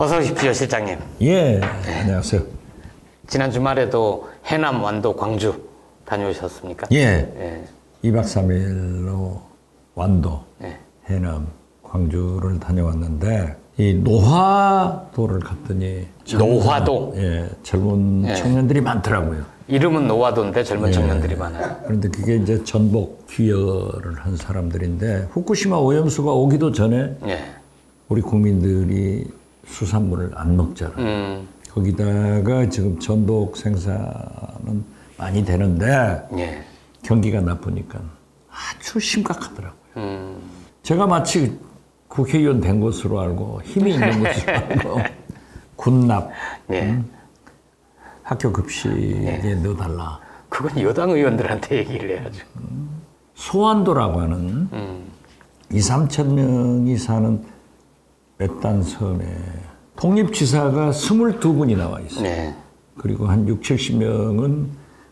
어서 오십시오, 실장님. 예, 안녕하세요. 지난 주말에도 해남, 완도, 광주 다녀오셨습니까? 예, 2박 3일로 완도, 예. 해남, 광주를 다녀왔는데 이 노화도를 갔더니 노화도? 예, 젊은 청년들이 많더라고요. 이름은 노화도인데 젊은 청년들이 많아요. 그런데 그게 이제 전복 귀여를 한 사람들인데 후쿠시마 오염수가 오기도 전에 우리 국민들이 수산물을 안 먹잖아요. 거기다가 지금 전복 생산은 많이 되는데 경기가 나쁘니까 아주 심각하더라고요. 제가 마치 국회의원 된 것으로 알고 힘이 있는 것으로 알고 군납, 학교 급식에 넣어달라. 그건 여당 의원들한테 얘기를 해야죠. 소환도라고 하는 2, 3천 명이 사는 외딴 섬에 독립지사가 22분이 나와 있어요. 그리고 한 6, 70명은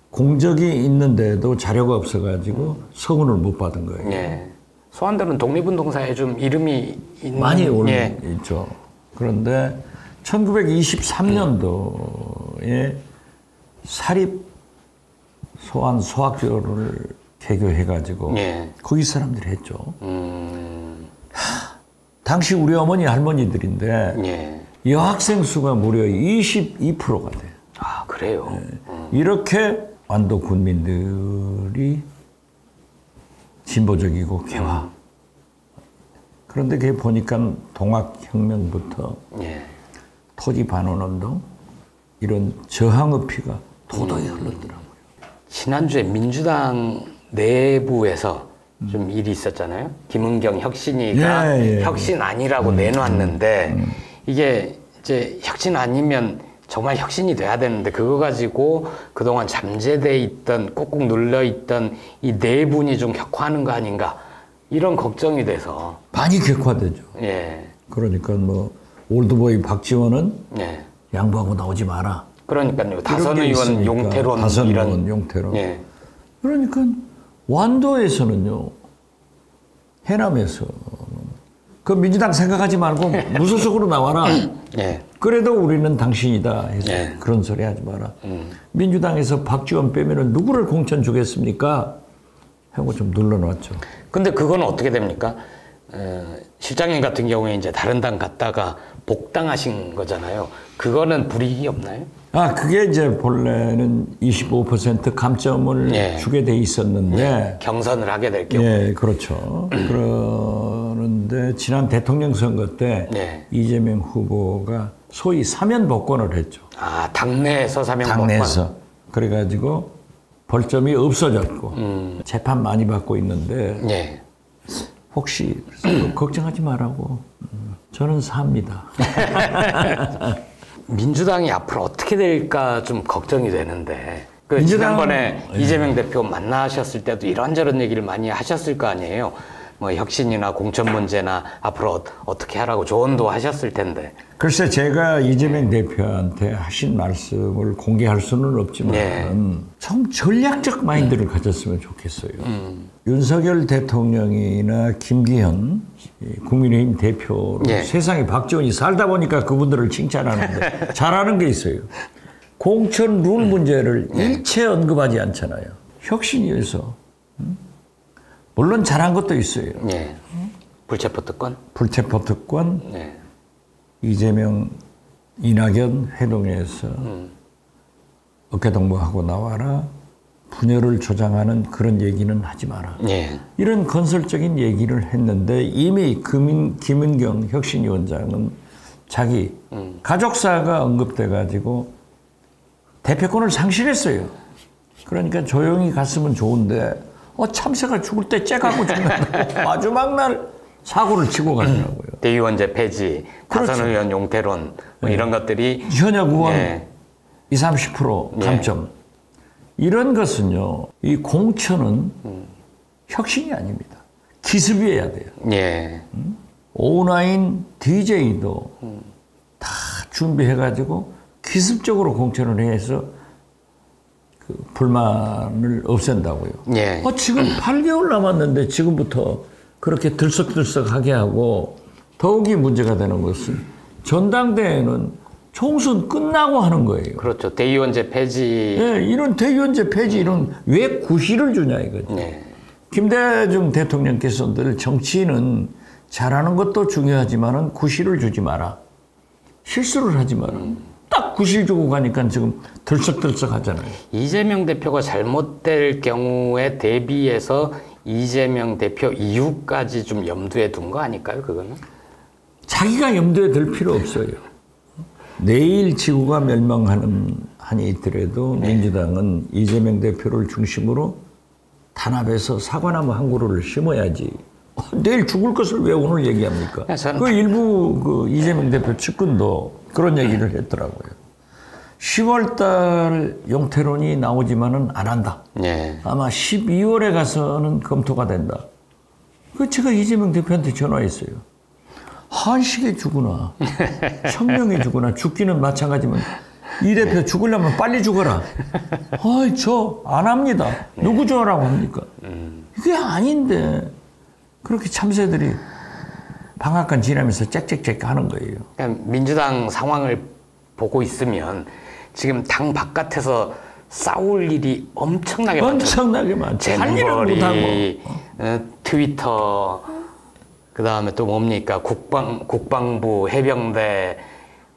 공적이 있는데도 자료가 없어가지고 서훈을 못 받은 거예요. 소환도는 독립운동사에 좀 이름이 있는... 많이 있죠. 그런데 1923년도에 사립 소환 소학교를 개교해가지고 거기 사람들이 했죠. 당시 우리 어머니 할머니들인데 여학생 수가 무려 22%가 돼요. 아, 그래요? 이렇게 완도 군민들이 진보적이고 개화. 그런데 그게 보니까 동학혁명부터 토지 반환운동 이런 저항의 피가 도도히 흘렀더라고요. 지난주에 민주당 내부에서 좀 일이 있었잖아요. 김은경 혁신이가 혁신 아니라고 내놨는데 이게 이제 혁신 아니면 정말 혁신이 돼야 되는데 그거 가지고 그동안 잠재돼 있던 꾹꾹 눌러 있던 이 내분이 좀 격화하는 거 아닌가 이런 걱정이 돼서 많이 격화되죠. 그러니까 뭐 올드보이 박지원은 양보하고 나오지 마라. 그러니까요. 다선 의원 용태론 다선 의원 용태론. 그러니까 완도에서는요, 해남에서 그 민주당 생각하지 말고 무소속으로 나와라. 그래도 우리는 당신이다 해서 그런 소리 하지 마라. 민주당에서 박지원 빼면은 누구를 공천 주겠습니까? 하고 좀 눌러놨죠. 근데 그건 어떻게 됩니까? 실장님 같은 경우에 이제 다른 당 갔다가 복당하신 거잖아요. 그거는 불이익이 없나요? 아, 그게 이제 본래는 25% 감점을 주게 돼 있었는데. 경선을 하게 될 경우. 그렇죠. 그런데 지난 대통령 선거 때 이재명 후보가 소위 사면 복권을 했죠. 아, 당내에서 사면 복권. 당내에서. 그래가지고 벌점이 없어졌고 재판 많이 받고 있는데 혹시 걱정하지 말라고 저는 삽니다. 민주당이 앞으로 어떻게 될까 좀 걱정이 되는데 그 지난번에 이재명 대표 만나셨을 때도 이런저런 얘기를 많이 하셨을 거 아니에요. 뭐 혁신이나 공천 문제나 앞으로 어떻게 하라고 조언도 하셨을 텐데. 글쎄 제가 이재명 대표한테 하신 말씀을 공개할 수는 없지만 좀 전략적 마인드를 가졌으면 좋겠어요. 윤석열 대통령이나 김기현 국민의힘 대표로 세상에 박지원이 살다 보니까 그분들을 칭찬하는데 잘하는 게 있어요. 공천 룰 문제를 일체 언급하지 않잖아요. 혁신위에서 물론 잘한 것도 있어요. 불체포 특권? 불체포 특권, 이재명, 이낙연 회동에서 어깨동무하고 나와라. 분열을 조장하는 그런 얘기는 하지 마라. 이런 건설적인 얘기를 했는데 이미 김은경 혁신위원장은 자기 가족사가 언급돼가지고 대표권을 상실했어요. 그러니까 조용히 갔으면 좋은데 참새가 죽을 때 째가고 죽는다고 마지막 날 사고를 치고 가더라고요. 대의원제 폐지, 다선 의원 용태론 뭐 이런 것들이 현역 의원 20, 30% 감점. 이런 것은요, 이 공천은 혁신이 아닙니다. 기습이어야 돼요. 오나인 DJ도 다 준비해가지고 기습적으로 공천을 해서 그 불만을 없앤다고요. 지금 8개월 남았는데 지금부터 그렇게 들썩들썩하게 하고 더욱이 문제가 되는 것은 전당대회는 총선 끝나고 하는 거예요. 그렇죠. 대의원제 폐지. 네, 이런 대의원제 폐지 이런 왜 구실을 주냐 이거죠. 네. 김대중 대통령께서 늘 정치인은 잘하는 것도 중요하지만은 구실을 주지 마라. 실수를 하지 마라. 딱 구실 주고 가니까 지금 들썩들썩 하잖아요. 이재명 대표가 잘못될 경우에 대비해서 이재명 대표 이후까지 좀 염두에 둔 거 아닐까요, 그거는? 자기가 염두에 들 필요 없어요. 내일 지구가 멸망하는 한이 있더라도 민주당은 이재명 대표를 중심으로 단합해서 사과나무 한 그루를 심어야지. 내일 죽을 것을 왜 오늘 얘기합니까? 그 일부 그 이재명 대표 측근도 그런 얘기를 했더라고요. 10월 달 용태론이 나오지만은 안 한다. 네. 아마 12월에 가서는 검토가 된다. 그 제가 이재명 대표한테 전화했어요. 한식에 죽으나 천명에 죽으나 죽기는 마찬가지면 이 대표 죽으려면 빨리 죽어라. 아이 저 안 합니다. 누구 좋아라고 합니까? 이게 아닌데 그렇게 참새들이 방앗간 지나면서 짹짹짹 하는 거예요. 그러니까 민주당 상황을 보고 있으면 지금 당 바깥에서 싸울 일이 엄청나게 많죠. 엄청나게 많죠. 할 일을 못하고. 트위터, 그 다음에 또 뭡니까? 국방부, 해병대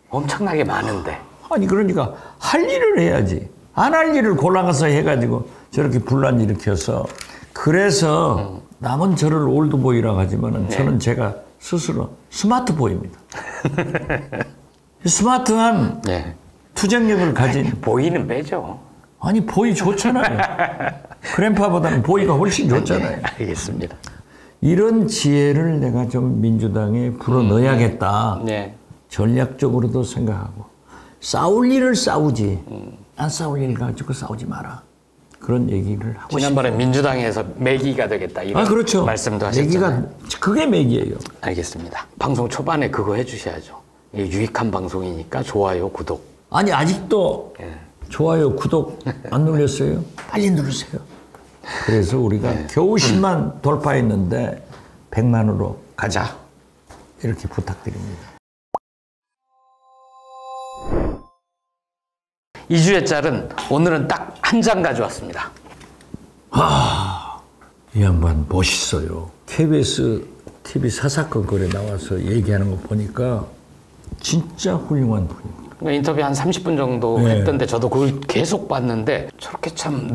엄청나게 많은데. 아니 그러니까 할 일을 해야지. 안 할 일을 골라가서 해가지고 저렇게 분란 일으켜서 그래서 남은 저를 올드보이라고 하지만은 저는 제가 스스로 스마트보이입니다. 스마트한 투쟁력을 가진 보이는 빼죠. 아니 보이 좋잖아요. 그랜파보다는 보이가 훨씬 좋잖아요. 알겠습니다. 이런 지혜를 내가 좀 민주당에 불어넣어야겠다. 전략적으로도 생각하고 싸울 일을 싸우지 안 싸울 일 가지고 싸우지 마라. 그런 얘기를 하고 지난번에 싶어요. 민주당에서 매기가 되겠다 이런 그렇죠. 말씀도 하셨잖아요. 그게 매기예요. 알겠습니다. 방송 초반에 그거 해주셔야죠. 유익한 방송이니까 좋아요, 구독. 아니 아직도 좋아요, 구독 안 눌렸어요? 빨리 누르세요. 그래서 우리가 겨우 10만 돌파했는데 100만으로 가자. 이렇게 부탁드립니다. 2주의 짤은 오늘은 딱 한 장 가져왔습니다. 이 양반 멋있어요. KBS TV 사사건거리에 나와서 얘기하는 거 보니까 진짜 훌륭한 분입니다. 그러니까 인터뷰 한 30분 정도 했던데 저도 그걸 계속 봤는데 저렇게 참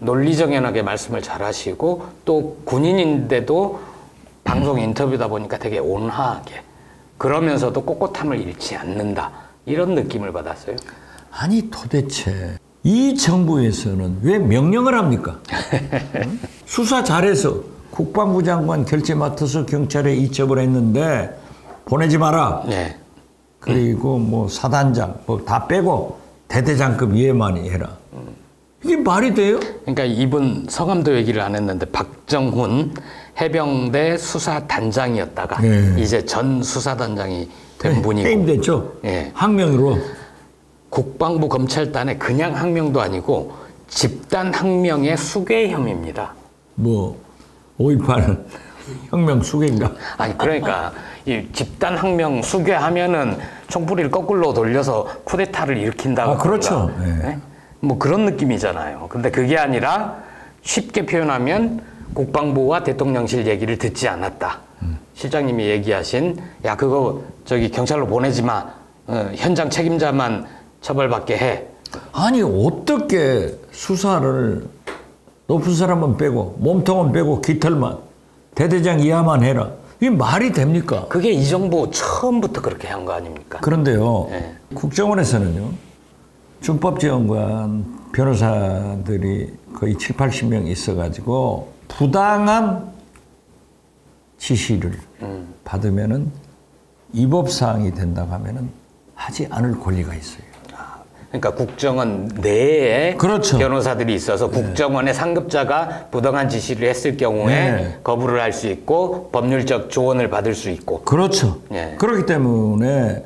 논리정연하게 말씀을 잘 하시고 또 군인인데도 방송 인터뷰다 보니까 되게 온화하게 그러면서도 꼿꼿함을 잃지 않는다. 이런 느낌을 받았어요. 아니 도대체 이 정부에서는 왜 명령을 합니까? 수사 잘해서 국방부 장관 결재 맡아서 경찰에 이첩을 했는데 보내지 마라. 그리고 뭐 사단장 뭐 다 빼고 대대장급 이해만이 해라. 이게 말이 돼요? 그러니까 이분 성함도 얘기를 안 했는데 박정훈 해병대 수사단장이었다가 이제 전 수사단장이 된 분이고 해임됐죠. 항명으로. 국방부 검찰단의 그냥 항명도 아니고 집단 항명의 수괴 혐의입니다. 뭐 5.18 혁명 수괴인가? 아니 그러니까 이 집단 항명 수괴하면은 총부리를 거꾸로 돌려서 쿠데타를 일으킨다고. 그렇죠. 뭐 그런 느낌이잖아요. 근데 그게 아니라 쉽게 표현하면 국방부와 대통령실 얘기를 듣지 않았다. 실장님이 얘기하신 야 그거 저기 경찰로 보내지 마. 현장 책임자만 처벌받게 해. 아니 어떻게 수사를 높은 사람은 빼고 몸통은 빼고 깃털만 대대장 이하만 해라. 이게 말이 됩니까? 그게 이 정부 처음부터 그렇게 한 거 아닙니까? 그런데요. 국정원에서는요. 준법지원관 변호사들이 거의 7, 80명 있어가지고 부당한 지시를 받으면은 위법사항이 된다고 하면은 하지 않을 권리가 있어요. 그러니까 국정원 내에 변호사들이 있어서 국정원의 상급자가 부당한 지시를 했을 경우에 거부를 할 수 있고 법률적 조언을 받을 수 있고. 그렇죠. 그렇기 때문에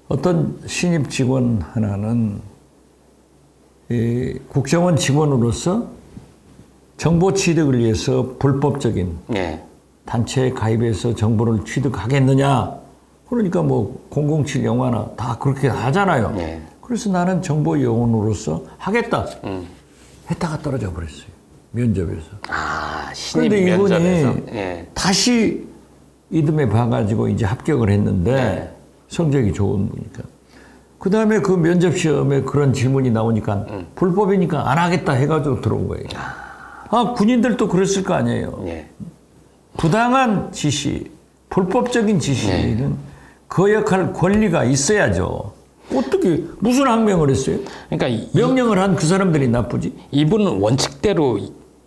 어떤 신입 직원 하나는 이 국정원 직원으로서 정보 취득을 위해서 불법적인 단체에 가입해서 정보를 취득하겠느냐 그러니까 뭐 007 영화나 다 그렇게 하잖아요. 예. 그래서 나는 정보 요원으로서 하겠다. 했다가 떨어져 버렸어요. 면접에서. 아, 신입 그런데 면접에서. 이분이 예. 다시 이듬해 봐가지고 이제 합격을 했는데 네. 성적이 좋은 거니까. 그 다음에 그 면접 시험에 그런 질문이 나오니까 불법이니까 안 하겠다 해가지고 들어온 거예요. 아, 군인들도 그랬을 거 아니에요. 예. 부당한 지시, 불법적인 지시는 그 역할 권리가 있어야죠. 어떻게 무슨 항명을 했어요? 그러니까 명령을 한 그 사람들이 나쁘지? 이분은 원칙대로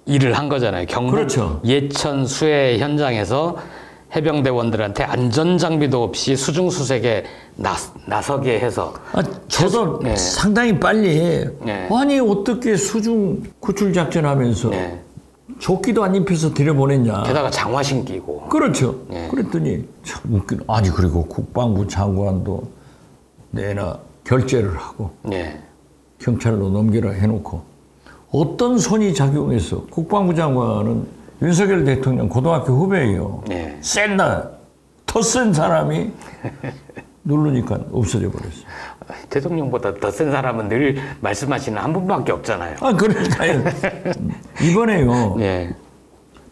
일을 한 거잖아요. 경북 그렇죠. 예천 수해 현장에서 해병대원들한테 안전장비도 없이 수중수색에 나서게 해서. 아, 저도 네. 상당히 빨리 해. 네. 아니 어떻게 수중 구출작전 하면서 네. 조끼도 안 입혀서 들여보냈냐. 게다가 장화신 끼고. 그렇죠. 네. 그랬더니 참 웃기네. 아니 그리고 국방부 장관도 내나 결재를 하고 네. 경찰로 넘기라 해놓고 어떤 손이 작용해서 국방부 장관은 윤석열 대통령 고등학교 후배예요. 네. 센다. 더 센 사람이 누르니까 없어져 버렸어요. 대통령보다 더 센 사람은 늘 말씀하시는 한 분밖에 없잖아요. 아, 그러니까요. 이번에요. 네.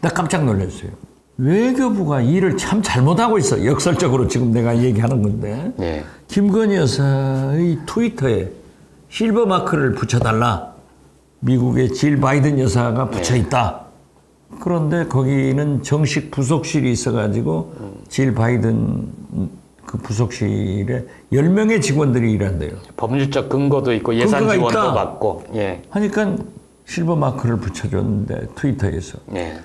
나 깜짝 놀랐어요. 외교부가 일을 참 잘못하고 있어. 역설적으로 지금 내가 얘기하는 건데. 네. 김건희 여사의 트위터에 실버 마크를 붙여달라. 미국의 질 바이든 여사가 붙여있다. 그런데 거기는 정식 부속실이 있어가지고 질 바이든 그 부속실에 10명의 직원들이 일한대요. 법률적 근거도 있고 예산 근거가 지원도 있다. 받고. 예. 하니까 실버 마크를 붙여줬는데 트위터에서. 예.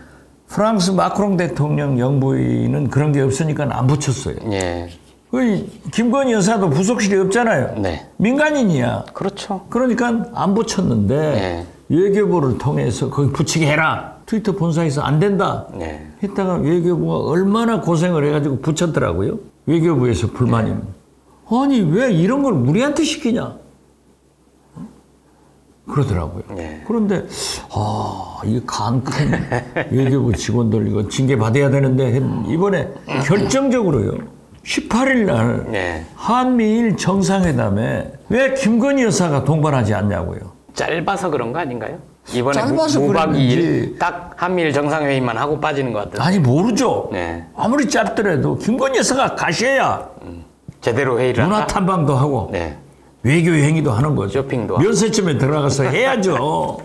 프랑스 마크롱 대통령 영부인은 그런 게 없으니까 안 붙였어요. 예. 그 김건희 여사도 부속실이 없잖아요. 네. 민간인이야. 그렇죠. 그러니까 안 붙였는데 네. 외교부를 통해서 거기 붙이게 해라. 트위터 본사에서 안 된다. 네. 했다가 외교부가 얼마나 고생을 해가지고 붙였더라고요. 외교부에서 불만이. 아니 왜 이런 걸 우리한테 시키냐. 그러더라고요. 네. 그런데 이 간 큰 외교부 직원들 이거 징계 받아야 되는데 이번에 결정적으로요. 18일 날 네. 한미일 정상회담에 왜 김건희 여사가 동반하지 않냐고요. 짧아서 그런 거 아닌가요? 이번에 짧아서 무박 2일 그랬는지. 딱 한미일 정상회의만 하고 빠지는 것 같은데. 아니 모르죠. 네. 아무리 짧더라도 김건희 여사가 가셔야 제대로 회의를 문화 한다? 탐방도 하고 네. 외교 행위도 하는 거죠. 쇼핑도 하고. 면세점에 들어가서 해야죠.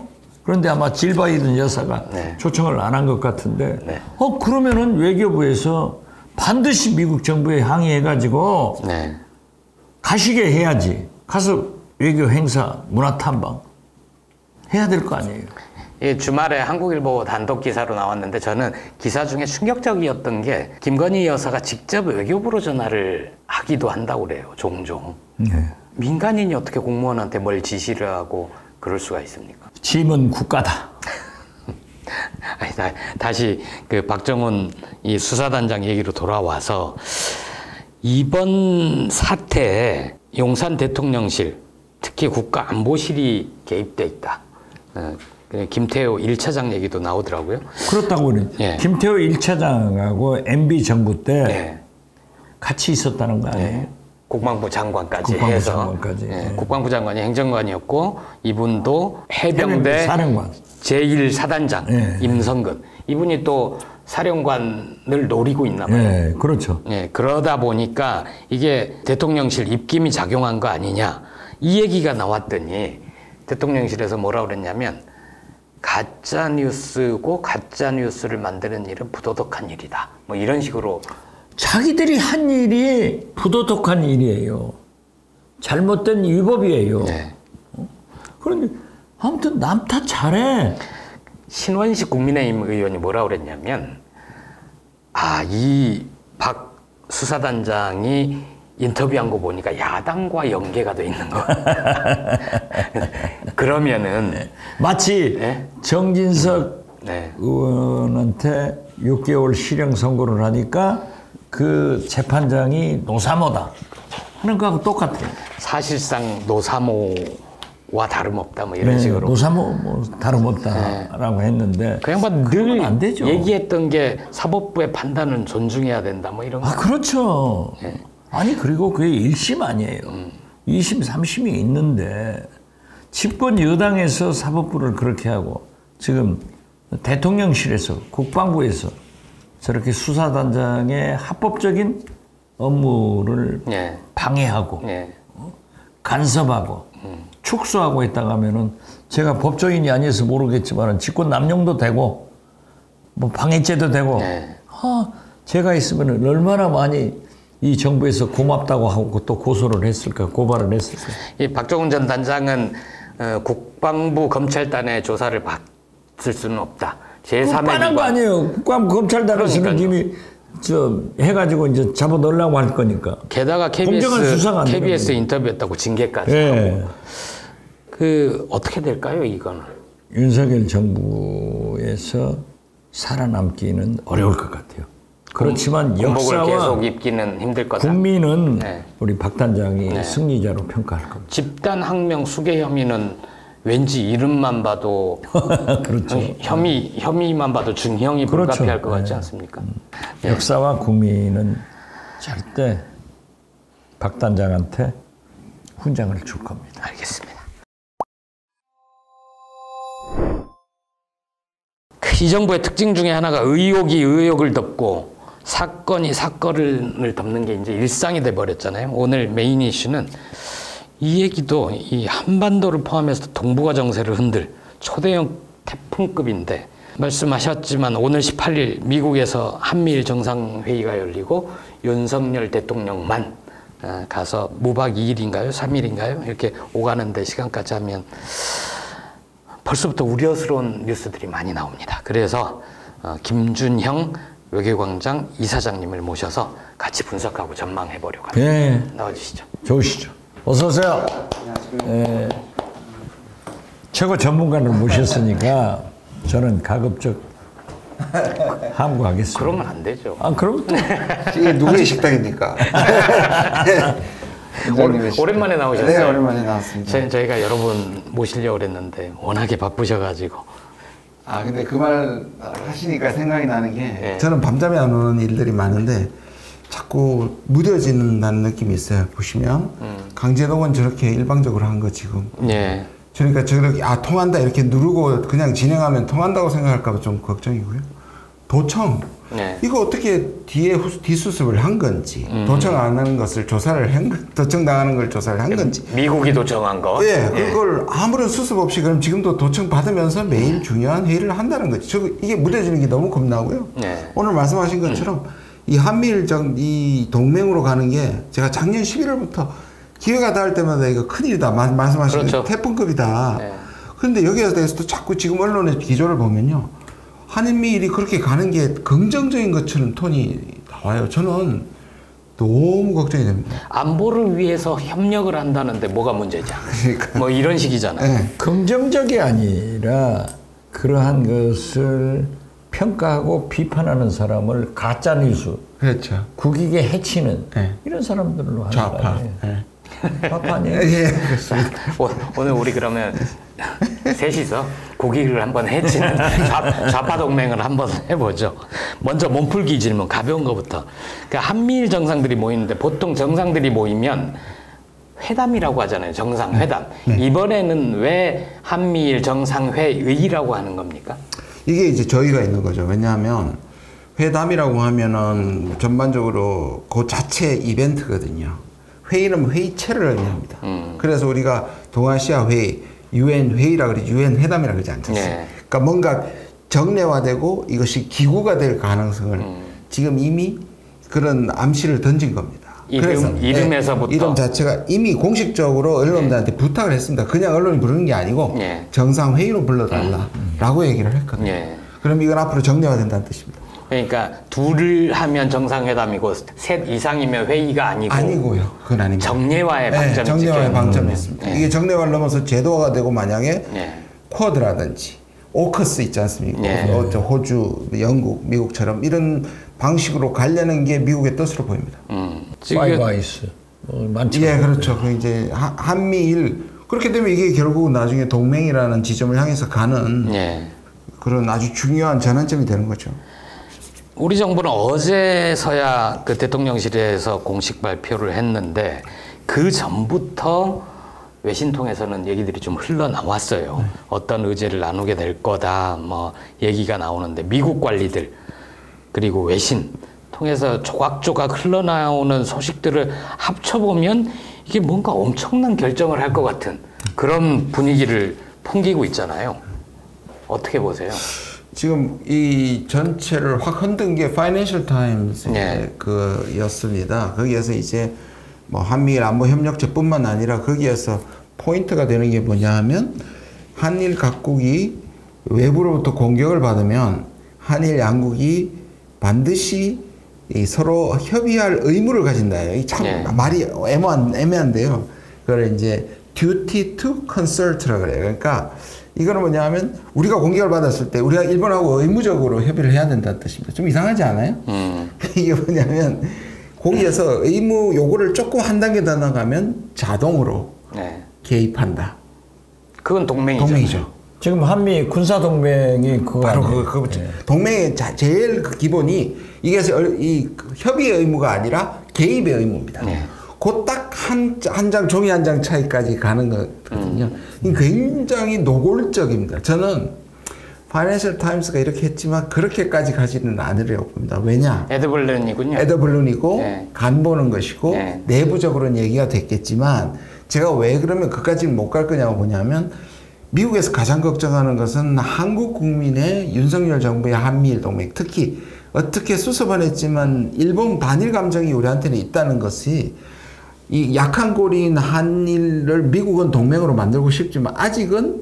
그런데 아마 질 바이든 여사가 네. 초청을 안 한 것 같은데 네. 그러면은 외교부에서 반드시 미국 정부에 항의해가지고 네. 가시게 해야지. 가서 외교 행사, 문화 탐방 해야 될 거 아니에요. 이 주말에 한국일보 단독 기사로 나왔는데 저는 기사 중에 충격적이었던 게 김건희 여사가 직접 외교부로 전화를 하기도 한다고 그래요. 종종. 네. 민간인이 어떻게 공무원한테 뭘 지시를 하고 그럴 수가 있습니까? 짐은 국가다. 아니, 다시 그 박정훈 이 수사단장 얘기로 돌아와서 이번 사태에 용산 대통령실 특히 국가안보실이 개입돼 있다. 김태호 1차장 얘기도 나오더라고요. 그렇다고 그래. 예. 김태호 1차장하고 MB 정부 때 네. 같이 있었다는 거 아니에요? 네. 국방부 장관까지 국방부 해서 장관까지. 네. 네. 국방부 장관이 행정관이었고 이분도 해병대 사령관. 제1사단장 네. 임성근 이분이 또 사령관을 노리고 있나 봐요. 네, 그렇죠. 네, 그러다 보니까 이게 대통령실 입김이 작용한 거 아니냐 이 얘기가 나왔더니 대통령실에서 뭐라 그랬냐면 가짜 뉴스고 가짜 뉴스를 만드는 일은 부도덕한 일이다. 뭐 이런 식으로 자기들이 한 일이 부도덕한 일이에요. 잘못된 위법이에요. 네. 그런데 아무튼 남 탓 잘해. 신원식 국민의힘 의원이 뭐라 그랬냐면 이 박 수사단장이 인터뷰한 거 보니까 야당과 연계가 돼 있는 거. 그러면은 마치 네? 정진석 네. 의원한테 6개월 실형 선고를 하니까 그 재판장이 노사모다 하는 거하고 똑같아요. 사실상 노사모와 다름없다 뭐 이런 네, 식으로. 노사모 뭐 다름없다라고 했는데 그 양반 늘 안 되죠. 얘기했던 게 사법부의 판단은 존중해야 된다 뭐 이런 거. 그렇죠. 네. 아니 그리고 그게 1심 아니에요. 2심, 3심이 있는데 집권 여당에서 사법부를 그렇게 하고 지금 대통령실에서 국방부에서 저렇게 수사단장의 합법적인 업무를 예. 방해하고 예. 간섭하고 축소하고 있다가 하면은 제가 법조인이 아니어서 모르겠지만 직권 남용도 되고 뭐 방해죄도 되고 제가 있으면 얼마나 많이 이 정부에서 고맙다고 하고 또 고소를 했을까 고발을 했을까. 이 박정훈 전 단장은 국방부 검찰단의 조사를 받을 수는 없다. 제3의 뻔한 거 아니에요. 국방부 검찰단에서는 이미 저 해가지고 이제 잡아 넣으려고 할 거니까. 게다가 KBS 인터뷰했다고 징계까지 하고. 그 어떻게 될까요, 이거는? 윤석열 정부에서 살아남기는 어려울 것 같아요. 그렇지만 역사와 계속 입기는 힘들 거다. 국민은 우리 박 단장이 승리자로 평가할 겁니다. 집단 항명 수괴 혐의는 왠지 이름만 봐도 그렇죠. 혐의만 봐도 중형이 불가피할 것 같지 않습니까? 역사와 국민은 절대 박 단장한테 훈장을 줄 겁니다. 알겠습니다. 이 정부의 특징 중에 하나가 의혹이 의혹을 덮고 사건이 사건을 덮는 게 이제 일상이 돼 버렸잖아요. 오늘 메인 이슈는 이 얘기도 이 한반도를 포함해서 동북아 정세를 흔들 초대형 태풍급인데 말씀하셨지만 오늘 18일 미국에서 한미일 정상회의가 열리고 윤석열 대통령만 가서 무박 2일인가요? 3일인가요? 이렇게 오가는데 시간까지 하면 벌써부터 우려스러운 뉴스들이 많이 나옵니다. 그래서 김준형 외교광장 이사장님을 모셔서 같이 분석하고 전망해 보려고 합니다. 네. 나와주시죠. 좋으시죠. 어서 오세요. 최고 전문가를 모셨으니까 저는 가급적 함구하겠습니다. 그러면 안 되죠. 아, 그럼 또 이게 누구의 식당입니까? 오랜만에 나오셨어요. 네, 오랜만에 나왔습니다. 저희가 여러 분 모시려고 그랬는데 워낙에 바쁘셔가지고. 아, 근데 그 말 하시니까 생각이 나는 게 저는 밤잠이 안 오는 일들이 많은데 자꾸 무뎌지는다는 느낌이 있어요. 보시면 강제동은 저렇게 일방적으로 한 거 지금. 예. 그러니까 저렇게 통한다 이렇게 누르고 그냥 진행하면 통한다고 생각할까 봐 좀 걱정이고요. 도청. 이거 어떻게 뒷수습을 한 건지 도청 안 하는 것을 조사를 도청당하는 걸 조사를 한 건지 미국이 도청한 거? 그걸 아무런 수습 없이 그럼 지금도 도청 받으면서 매일 중요한 회의를 한다는 거지. 이게 무뎌지는 게 너무 겁나고요. 오늘 말씀하신 것처럼 이 한미일 이 동맹으로 가는 게 제가 작년 11월부터 기회가 닿을 때마다 이거 큰일이다 말씀하신 그렇죠. 태풍급이다. 그런데 여기에 대해서도 자꾸 지금 언론의 기조를 보면요. 한미일이 그렇게 가는 게 긍정적인 것처럼 톤이 나와요. 저는 너무 걱정이 됩니다. 안보를 위해서 협력을 한다는데 뭐가 문제죠? 그러니까. 뭐 이런 식이잖아요. 긍정적이 아니라 그러한 것을 평가하고 비판하는 사람을 가짜뉴스, 그렇죠. 국익에 해치는 이런 사람들로 하는 좌파. 거예요. 좌파 아니에요? 그렇습니다. 오늘 우리 그러면 셋이서 국익을 한번 해치는 좌파 동맹을 한번 해보죠. 먼저 몸풀기 질문, 가벼운 것부터. 그러니까 한미일 정상들이 모이는데 보통 정상들이 모이면 회담이라고 하잖아요. 정상회담. 이번에는 왜 한미일 정상회의라고 하는 겁니까? 이게 이제 저희가 있는 거죠. 왜냐하면 회담이라고 하면은 전반적으로 그 자체 이벤트거든요. 회의는 회의체를 의미합니다. 그래서 우리가 동아시아 회의, UN 회의라 그러지, UN 회담이라 그러지 않잖습니까? 그러니까 뭔가 정례화되고 이것이 기구가 될 가능성을 지금 이미 그런 암시를 던진 겁니다. 그래서 이름에서부터 이름 자체가 이미 공식적으로 언론들한테 부탁을 했습니다. 그냥 언론이 부르는 게 아니고 정상회의로 불러달라라고 얘기를 했거든요. 그럼 이건 앞으로 정례화된다는 뜻입니다. 그러니까 둘을 하면 정상회담이고 셋 이상이면 회의가 아니고요. 그건 아닙니다. 정례화의 방점이 정례화의 방점이 있습니다. 이게 정례화를 넘어서 제도화가 되고 만약에 쿼드라든지 오커스 있지 않습니까? 호주, 영국, 미국처럼 이런 방식으로 가려는 게 미국의 뜻으로 보입니다. 파이브 아이스 많죠. 그렇죠. 그 이제 한미일 그렇게 되면 이게 결국 나중에 동맹이라는 지점을 향해서 가는 그런 아주 중요한 전환점이 되는 거죠. 우리 정부는 어제서야 그 대통령실에서 공식 발표를 했는데 그 전부터 외신 통해서는 얘기들이 좀 흘러나왔어요. 어떤 의제를 나누게 될 거다 뭐 얘기가 나오는데 미국 관리들 그리고 외신 통해서 조각조각 흘러나오는 소식들을 합쳐보면 이게 뭔가 엄청난 결정을 할 것 같은 그런 분위기를 풍기고 있잖아요. 어떻게 보세요? 지금 이 전체를 확 흔든 게 파이낸셜 타임스 그였습니다. 거기에서 이제 뭐 한미일 안보 협력체뿐만 아니라 거기에서 포인트가 되는 게 뭐냐 하면 한일 각국이 외부로부터 공격을 받으면 한일 양국이 반드시 서로 협의할 의무를 가진다. 참 말이 애매한데요. 그걸 이제 duty to consult라 그래요. 그러니까 이거는 뭐냐 하면 우리가 공격을 받았을 때 우리가 일본하고 의무적으로 협의를 해야 된다는 뜻입니다. 좀 이상하지 않아요? 이게 뭐냐면 거기에서 의무 요구를 조금 한 단계 더 나가면 자동으로 개입한다. 그건 동맹이죠. 지금 한미 군사 동맹이 그거 바로 그거 동맹의 제일 그 기본이 이게 이 협의의 의무가 아니라 개입의 의무입니다. 그 딱 한 장 종이 한 장 차이까지 가는 거거든요. 굉장히 노골적입니다. 저는 파이낸셜 타임스가 이렇게 했지만 그렇게까지 가지는 않으려고 봅니다. 왜냐? 에드블룬이군요. 에드블룬이고 간 보는 것이고 내부적으로는 얘기가 됐겠지만 제가 왜 그러면 그까지는 못 갈 거냐고 보냐면 미국에서 가장 걱정하는 것은 한국 국민의 윤석열 정부의 한미일 동맹, 특히 어떻게 수습은 했지만 일본 반일 감정이 우리한테는 있다는 것이 이 약한 고리인 한일을 미국은 동맹으로 만들고 싶지만 아직은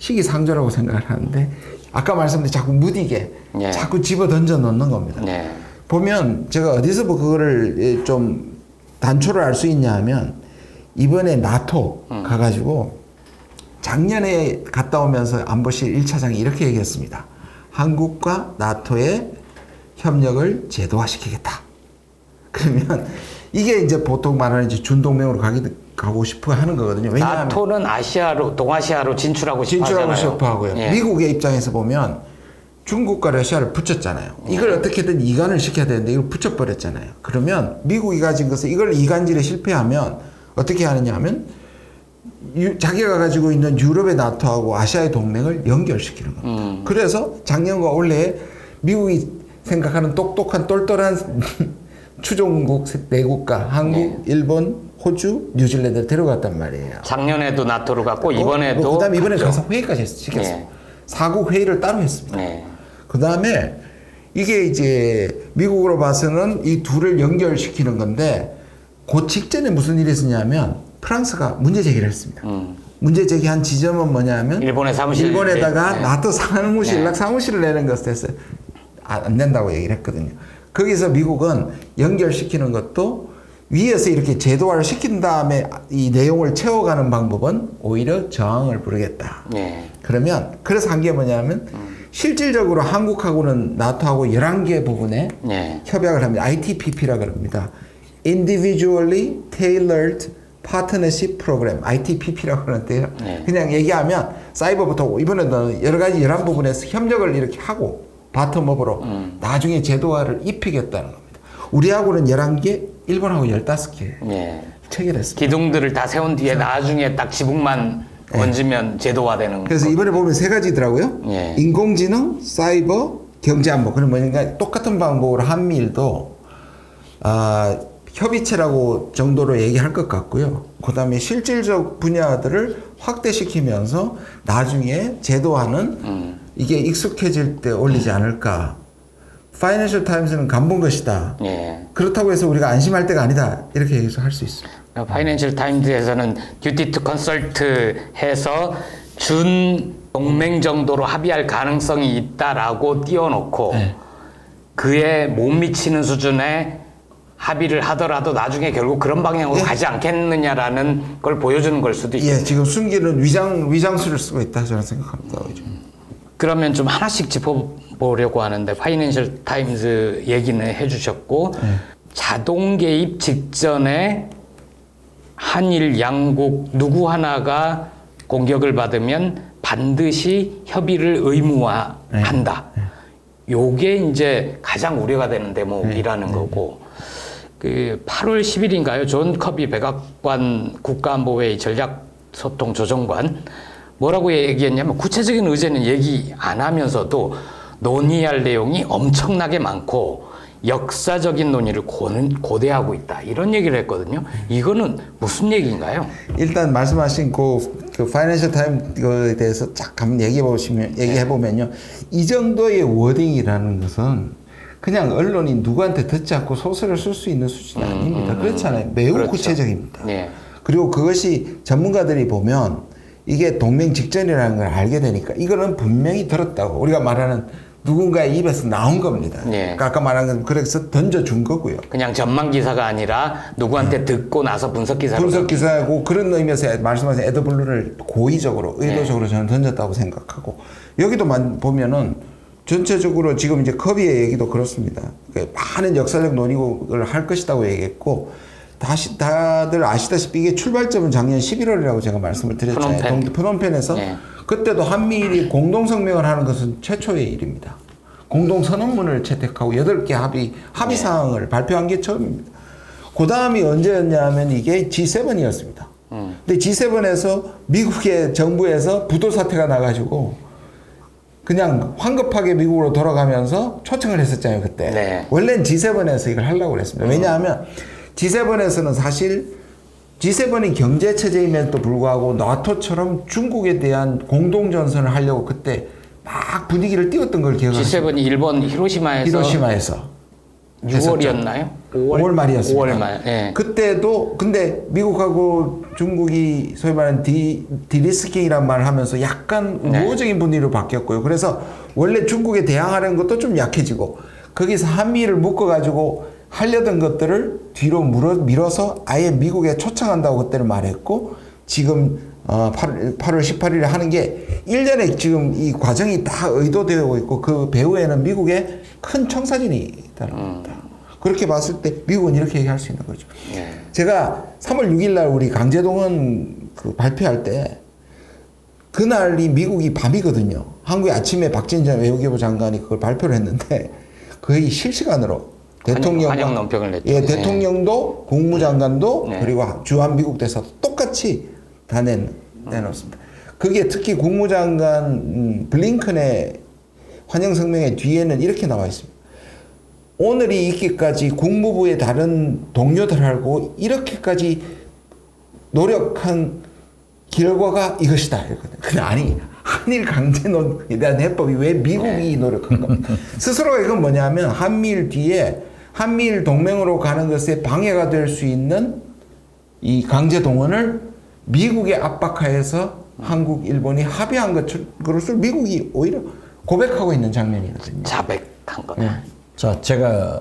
시기상조라고 생각을 하는데 아까 말씀드린 자꾸 무디게 자꾸 집어 던져 넣는 겁니다. 보면 제가 어디서 그거를 좀 단초를 알 수 있냐 하면 이번에 나토 가가지고 작년에 갔다 오면서 안보실 1차장이 이렇게 얘기했습니다. 한국과 나토의 협력을 제도화시키겠다. 그러면 이게 이제 보통 말하는 이제 준동맹으로 가고 싶어 하는 거거든요. 왜냐하면 나토는 동아시아로 진출하고 싶어 하고요. 미국의 입장에서 보면 중국과 러시아를 붙였잖아요. 이걸 어떻게든 이간을 시켜야 되는데 이걸 붙여버렸잖아요. 그러면 미국이 가진 것은 이걸 이간질에 실패하면 어떻게 하느냐 하면 자기가 가지고 있는 유럽의 나토하고 아시아의 동맹을 연결시키는 겁니다. 그래서 작년과 올해 미국이 생각하는 똑똑한 똘똘한 추종국 네 국가 한국, 일본, 호주, 뉴질랜드를 데려갔단 말이에요. 작년에도 나토로 갔고 이번에도 그다음에 이번에 가서 회의까지 시켰어요. 사국 회의를 따로 했습니다. 그다음에 이게 이제 미국으로 봐서는 이 둘을 연결시키는 건데 그 직전에 무슨 일이 있었냐면 프랑스가 문제 제기를 했습니다. 문제 제기한 지점은 뭐냐면 일본에다가 나토 사무실, 연락 사무실을 내는 것을 했어요. 안 된다고 얘기를 했거든요. 거기서 미국은 연결시키는 것도 위에서 이렇게 제도화를 시킨 다음에 이 내용을 채워가는 방법은 오히려 저항을 부르겠다. 그러면 그래서 한 게 뭐냐면 실질적으로 한국하고는 나토하고 11개 부분에 협약을 합니다. ITPP라고 합니다. Individually Tailored Partnership Program, ITPP라고 하는데요. 그냥 얘기하면 사이버부터 이번에는 여러 가지 11부분에서 협력을 이렇게 하고 바텀업으로 나중에 제도화를 입히겠다는 겁니다. 우리하고는 11개, 일본하고 15개 체결했습니다. 기둥들을 다 세운 뒤에 나중에 딱 지붕만 얹으면 제도화되는 그래서 이번에 보면 3가지더라고요. 인공지능, 사이버, 경제안보. 그럼 뭐냐면 똑같은 방법으로 한미일도 협의체라고 정도로 얘기할 것 같고요. 그 다음에 실질적 분야들을 확대시키면서 나중에 제도화는 이게 익숙해질 때 올리지 않을까. 파이낸셜 타임스는 간본 것이다. 그렇다고 해서 우리가 안심할 때가 아니다. 이렇게 얘기해서 할 수 있습니다. 파이낸셜 타임즈에서는 듀티 투 컨설트 해서 준 동맹 정도로 합의할 가능성이 있다라고 띄워놓고 그에 못 미치는 수준의 합의를 하더라도 나중에 결국 그런 방향으로 가지 않겠느냐라는 걸 보여주는 걸 수도 있겠네요. 지금 숨기는 위장수를 쓰고 있다 저는 생각합니다. 그러면 좀 하나씩 짚어보려고 하는데 파이낸셜 타임즈 얘기는 해주셨고 자동 개입 직전에 한일 양국 누구 하나가 공격을 받으면 반드시 협의를 의무화한다. 요게 이제 가장 우려가 되는 대목이라는 거고, 그 8월 10일인가요? 존 커비 백악관 국가안보회의 전략소통조정관 뭐라고 얘기했냐면 구체적인 의제는 얘기 안 하면서도 논의할 내용이 엄청나게 많고 역사적인 논의를 고대하고 있다. 이런 얘기를 했거든요. 이거는 무슨 얘기인가요? 일단 말씀하신 그 파이낸셜 타임에 대해서 쫙 한번 얘기해 보면요. 이 정도의 워딩이라는 것은 그냥 언론이 누구한테 듣지 않고 소설을 쓸 수 있는 수준이 아닙니다. 그렇잖아요. 매우 그렇죠. 구체적입니다. 네. 그리고 그것이 전문가들이 보면 이게 동맹 직전이라는 걸 알게 되니까 이거는 분명히 들었다고 우리가 말하는 누군가의 입에서 나온 겁니다. 네. 아까 말한 건 그래서 던져준 거고요. 그냥 전망 기사가 아니라 누구한테 듣고 나서 분석 기사로. 분석 기사고 그런 의미에서 말씀하신 에드블루를 고의적으로 의도적으로 저는 던졌다고 생각하고 여기도 보면은 전체적으로 지금 이제 커비의 얘기도 그렇습니다. 그러니까 많은 역사적 논의를 할 것이라고 얘기했고 다들 아시다시피 이게 출발점은 작년 11월이라고 제가 말씀을 드렸잖아요. 프놈펜에서 네. 그때도 한미일이 공동성명을 하는 것은 최초의 일입니다. 공동선언문을 채택하고 8개 합의사항을 발표한 게 처음입니다. 그 다음이 언제였냐 하면 이게 G7이었습니다. 근데 G7에서 미국의 정부에서 부도 사태가 나가지고 그냥 황급하게 미국으로 돌아가면서 초청을 했었잖아요, 그때. 네. 원래는 G7에서 이걸 하려고 그랬습니다. 왜냐하면 G7에서는 사실 G7이 경제체제임에도 불구하고 나토처럼 중국에 대한 공동전선을 하려고 그때 막 분위기를 띄웠던 걸 기억하시죠? G7이 일본 히로시마에서 6월이었나요? 5월 말이었습니다. 5월 말. 네. 그때도 근데 미국하고 중국이 소위 말하는 디리스킹이란 말을 하면서 약간 우호적인 분위기로 바뀌었고요. 그래서 원래 중국에 대항하는 것도 좀 약해지고 거기서 한미를 묶어가지고 하려던 것들을 뒤로 밀어서 아예 미국에 초청한다고 그때는 말했고 지금 8월 18일에 하는 게 1년에 지금 이 과정이 다 의도되어 있고 그 배후에는 미국의 큰 청사진이 있다는 겁니다. 그렇게 봤을 때 미국은 이렇게 얘기할 수 있는 거죠. 제가 3월 6일 날 우리 강제동원 그 발표할 때 그날이 미국이 밤이거든요. 한국이 아침에 박진전 외교부 장관이 그걸 발표를 했는데 거의 실시간으로 환영 논평을 냈죠. 예, 대통령도 국무장관도 그리고 주한 미국 대사도 똑같이 다 내놓습니다. 그게 특히 국무장관 블링컨의 환영 성명의 뒤에는 이렇게 나와 있습니다. 오늘이 있기까지 국무부의 다른 동료들하고 이렇게까지 노력한 결과가 이것이다. 근데 아니 한일 강제노동에 대한 해법이 왜 미국이 노력한 겁니까? 스스로가 이건 뭐냐면 한미일 뒤에 한미일 동맹으로 가는 것에 방해가 될 수 있는 이 강제동원을 미국의 압박하에서 한국, 일본이 합의한 것을 미국이 오히려 고백하고 있는 장면이거든요. 자백한 거다. 자, 제가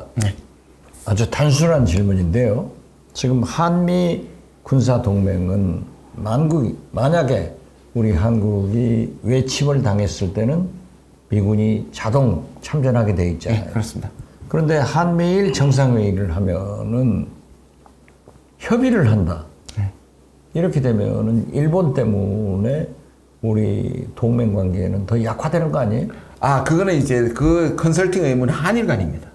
아주 단순한 질문인데요. 지금 한미 군사동맹은 만약에 우리 한국이 외침을 당했을 때는 미군이 자동 참전하게 돼 있잖아요. 네, 그렇습니다. 그런데 한미일 정상회의를 하면은 협의를 한다. 이렇게 되면은 일본 때문에 우리 동맹 관계는 더 약화되는 거 아니에요? 아, 그거는 이제 그 컨설팅 의무는 한일 간입니다.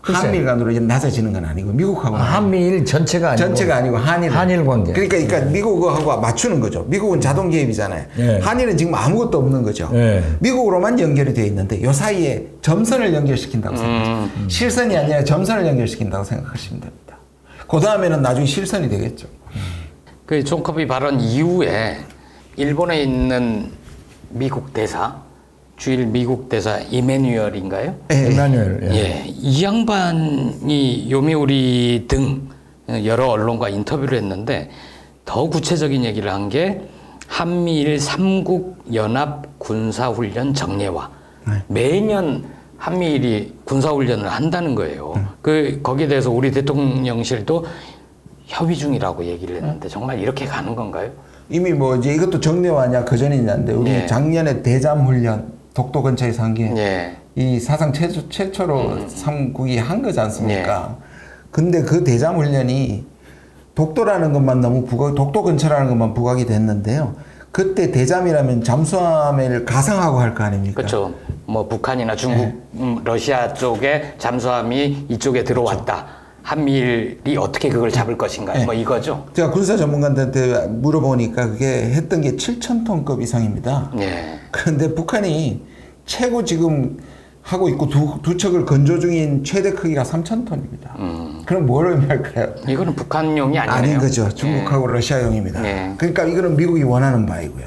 한미일 간으로 낮아지는 건 아니고 미국하고 한미일 전체가 아니고 한일 관계. 그러니까 미국하고 맞추는 거죠. 미국은 자동 개입이잖아요. 네. 한일은 지금 아무것도 없는 거죠. 네. 미국으로만 연결이 되어 있는데 요 사이에 점선을 연결시킨다고 생각하죠. 실선이 아니라 점선을 연결시킨다고 생각하시면 됩니다. 그 다음에는 나중에 실선이 되겠죠. 그 존 커비 발언 이후에 일본에 있는 미국 대사, 주일 미국 대사 이메뉴얼인가요? 이메뉴얼. 예, 이 양반이 요미우리 등 여러 언론과 인터뷰를 했는데 더 구체적인 얘기를 한 게 한미일 3국 연합 군사훈련 정례화. 매년 한미일이 군사훈련을 한다는 거예요. 거기에 대해서 우리 대통령실도 협의 중이라고 얘기를 했는데 정말 이렇게 가는 건가요? 이미 뭐 이제 이것도 정례화냐 그전이냐인데 우리 작년에 대잠훈련 독도 근처에서 한 게 이 사상 최초로 3국이 한 거지 않습니까? 근데 그 대잠훈련이 독도라는 것만 너무 독도 근처라는 것만 부각이 됐는데요. 그때 대잠이라면 잠수함을 가상하고 할 거 아닙니까? 그렇죠. 뭐 북한이나 중국, 러시아 쪽에 잠수함이 이쪽에 들어왔다. 한미일이 어떻게 그걸 잡을 것인가, 뭐 이거죠. 제가 군사 전문가들한테 물어보니까 그게 했던 게 7,000톤급 이상입니다. 그런데 북한이 최고 지금 하고 있고 두 척을 건조 중인 최대 크기가 3,000톤입니다. 그럼 뭘 의미할까요? 이거는 북한용이 아니에요. 아닌 거죠. 중국하고 러시아용입니다. 그러니까 이거는 미국이 원하는 바이고요.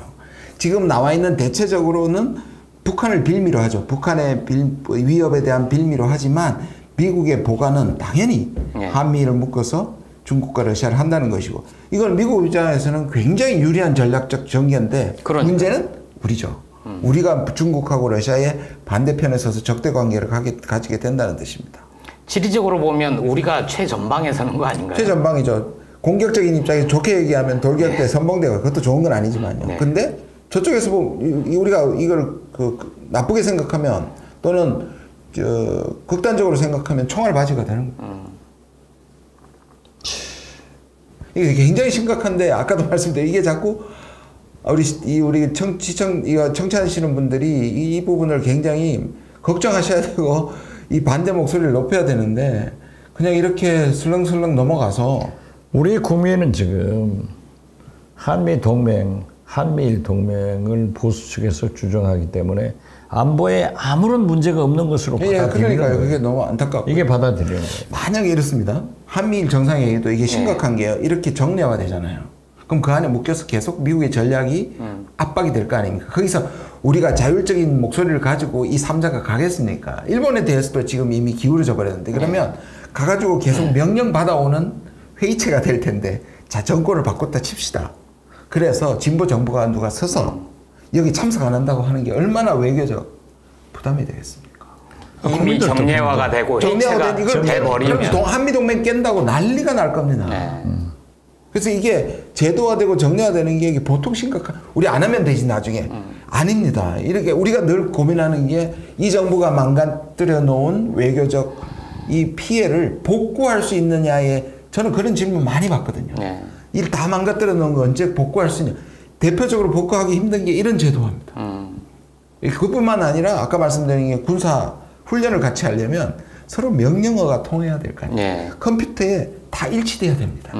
지금 나와 있는 대체적으로는 북한을 빌미로 하죠. 북한의 위협에 대한 빌미로 하지만 미국의 보관은 당연히 한미일을 묶어서 중국과 러시아를 한다는 것이고, 이건 미국 입장에서는 굉장히 유리한 전략적 전개인데 문제는 우리죠. 우리가 중국하고 러시아의 반대편에 서서 적대 관계를 가지게 된다는 뜻입니다. 지리적으로 보면 우리가 최전방에 서는 거 아닌가요? 최전방이죠. 공격적인 입장에서 좋게 얘기하면 돌격대, 선봉대가 그것도 좋은 건 아니지만요. 근데 저쪽에서 보면 우리가 이걸 나쁘게 생각하면 또는 극단적으로 생각하면 총알 바지가 되는 거예요. 이게 굉장히 심각한데 아까도 말씀드린 이게 자꾸 우리 청취하시는 분들이 이 부분을 굉장히 걱정하셔야 되고 이 반대 목소리를 높여야 되는데 그냥 이렇게 슬렁슬렁 넘어가서 우리 국민은 지금 한미 동맹, 한미일 동맹을 보수 측에서 주장하기 때문에 안보에 아무런 문제가 없는 것으로 받아들이는 그러니까요. 거예요. 그게 너무 안타깝고 이게 받아들이는 거예요. 만약에 이렇습니다. 한미일 정상회의도 이게 심각한 게요. 이렇게 정례화 되잖아요. 그럼 그 안에 묶여서 계속 미국의 전략이 압박이 될 거 아닙니까? 거기서 우리가 자율적인 목소리를 가지고 이 3자가 가겠습니까? 일본에 대해서도 지금 이미 기울어져 버렸는데 그러면 가가지고 계속 명령 받아오는 회의체가 될 텐데 자 정권을 바꿨다 칩시다. 그래서 진보 정부가 누가 서서 여기 참석 안 한다고 하는 게 얼마나 외교적 부담이 되겠습니까? 이미 정례화가 되고 회의체가 돼버리면 한미동맹 깬다고 난리가 날 겁니다. 그래서 이게 제도화되고 정례화되는 게 보통 심각한, 우리 안 하면 되지 나중에. 아닙니다. 이렇게 우리가 늘 고민하는 게 이 정부가 망가뜨려 놓은 외교적 이 피해를 복구할 수 있느냐에 저는 그런 질문 많이 받거든요. 일 다 망가뜨려 놓은 거 언제 복구할 수 있냐. 대표적으로 복구하기 힘든 게 이런 제도화입니다. 그뿐만 아니라 아까 말씀드린 게 군사 훈련을 같이 하려면 서로 명령어가 통해야 될 거 아니에요. 컴퓨터에 다 일치돼야 됩니다.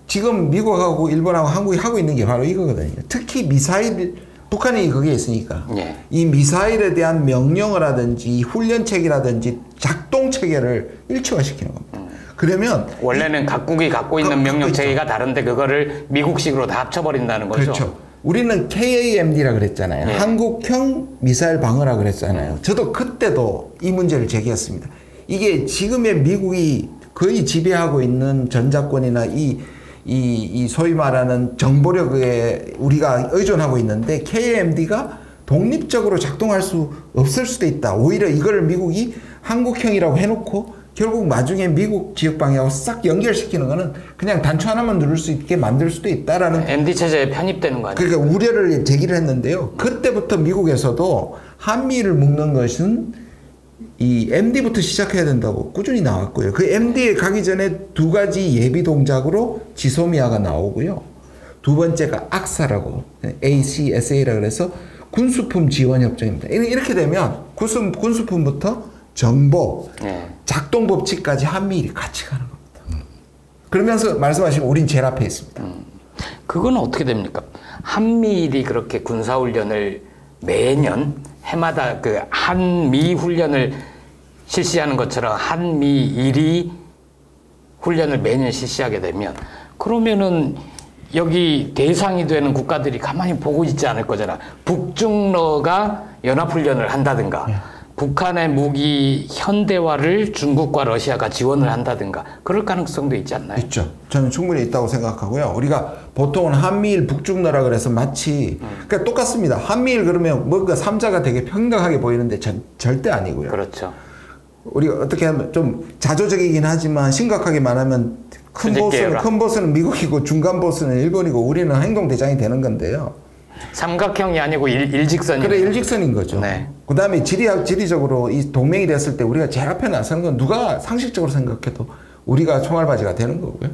지금 미국하고 일본하고 한국이 하고 있는 게 바로 이거거든요. 특히 미사일, 북한이 거기에 있으니까 이 미사일에 대한 명령어라든지 훈련체계라든지 작동체계를 일치화시키는 겁니다. 그러면 원래는 각국이 갖고 있는 명령체계가 다른데 그거를 미국식으로 다 합쳐버린다는 거죠. 그렇죠. 우리는 KAMD라 그랬잖아요. 한국형 미사일 방어라 그랬잖아요. 저도 그때도 이 문제를 제기했습니다. 이게 지금의 미국이 거의 지배하고 있는 전자권이나 이 소위 말하는 정보력에 우리가 의존하고 있는데 KAMD가 독립적으로 작동할 수 없을 수도 있다. 오히려 이걸 미국이 한국형이라고 해놓고 결국 나중에 미국 지역 방해하고 싹 연결시키는 거는 그냥 단추 하나만 누를 수 있게 만들 수도 있다라는 MD 체제에 편입되는 거 아니에요? 그러니까 우려를 제기를 했는데요. 그때부터 미국에서도 한미를 묶는 것은 이 MD부터 시작해야 된다고 꾸준히 나왔고요. 그 MD에 가기 전에 두 가지 예비 동작으로 지소미아가 나오고요. 두 번째가 악사라고 ACSA라 그래서 군수품 지원 협정입니다. 이렇게 되면 군수품부터 정보, 작동 법칙까지 한미일이 같이 가는 겁니다. 그러면서 말씀하신 우린 제일 앞에 있습니다. 그건 어떻게 됩니까? 한미일이 그렇게 군사훈련을 매년 해마다 그 한미 훈련을 실시하는 것처럼 한미일이 훈련을 매년 실시하게 되면 그러면은 여기 대상이 되는 국가들이 가만히 보고 있지 않을 거잖아. 북중러가 연합훈련을 한다든가 북한의 무기 현대화를 중국과 러시아가 지원을 한다든가 그럴 가능성도 있지 않나요? 있죠. 저는 충분히 있다고 생각하고요. 우리가 보통은 한미일 북중러라 그래서 마치 그러니까 똑같습니다. 한미일 그러면 뭔가 3자가 되게 평등하게 보이는데 절대 아니고요. 그렇죠. 우리가 어떻게 하면 좀 자조적이긴 하지만 심각하게 말하면 큰 보스는 미국이고 중간 보스는 일본이고 우리는 행동대장이 되는 건데요. 삼각형이 아니고 일직선이에요. 그래, 일직선인 거죠. 그 다음에 지리적으로 이 동맹이 됐을 때 우리가 제일 앞에 나서는 건 누가 상식적으로 생각해도 우리가 총알바지가 되는 거고요.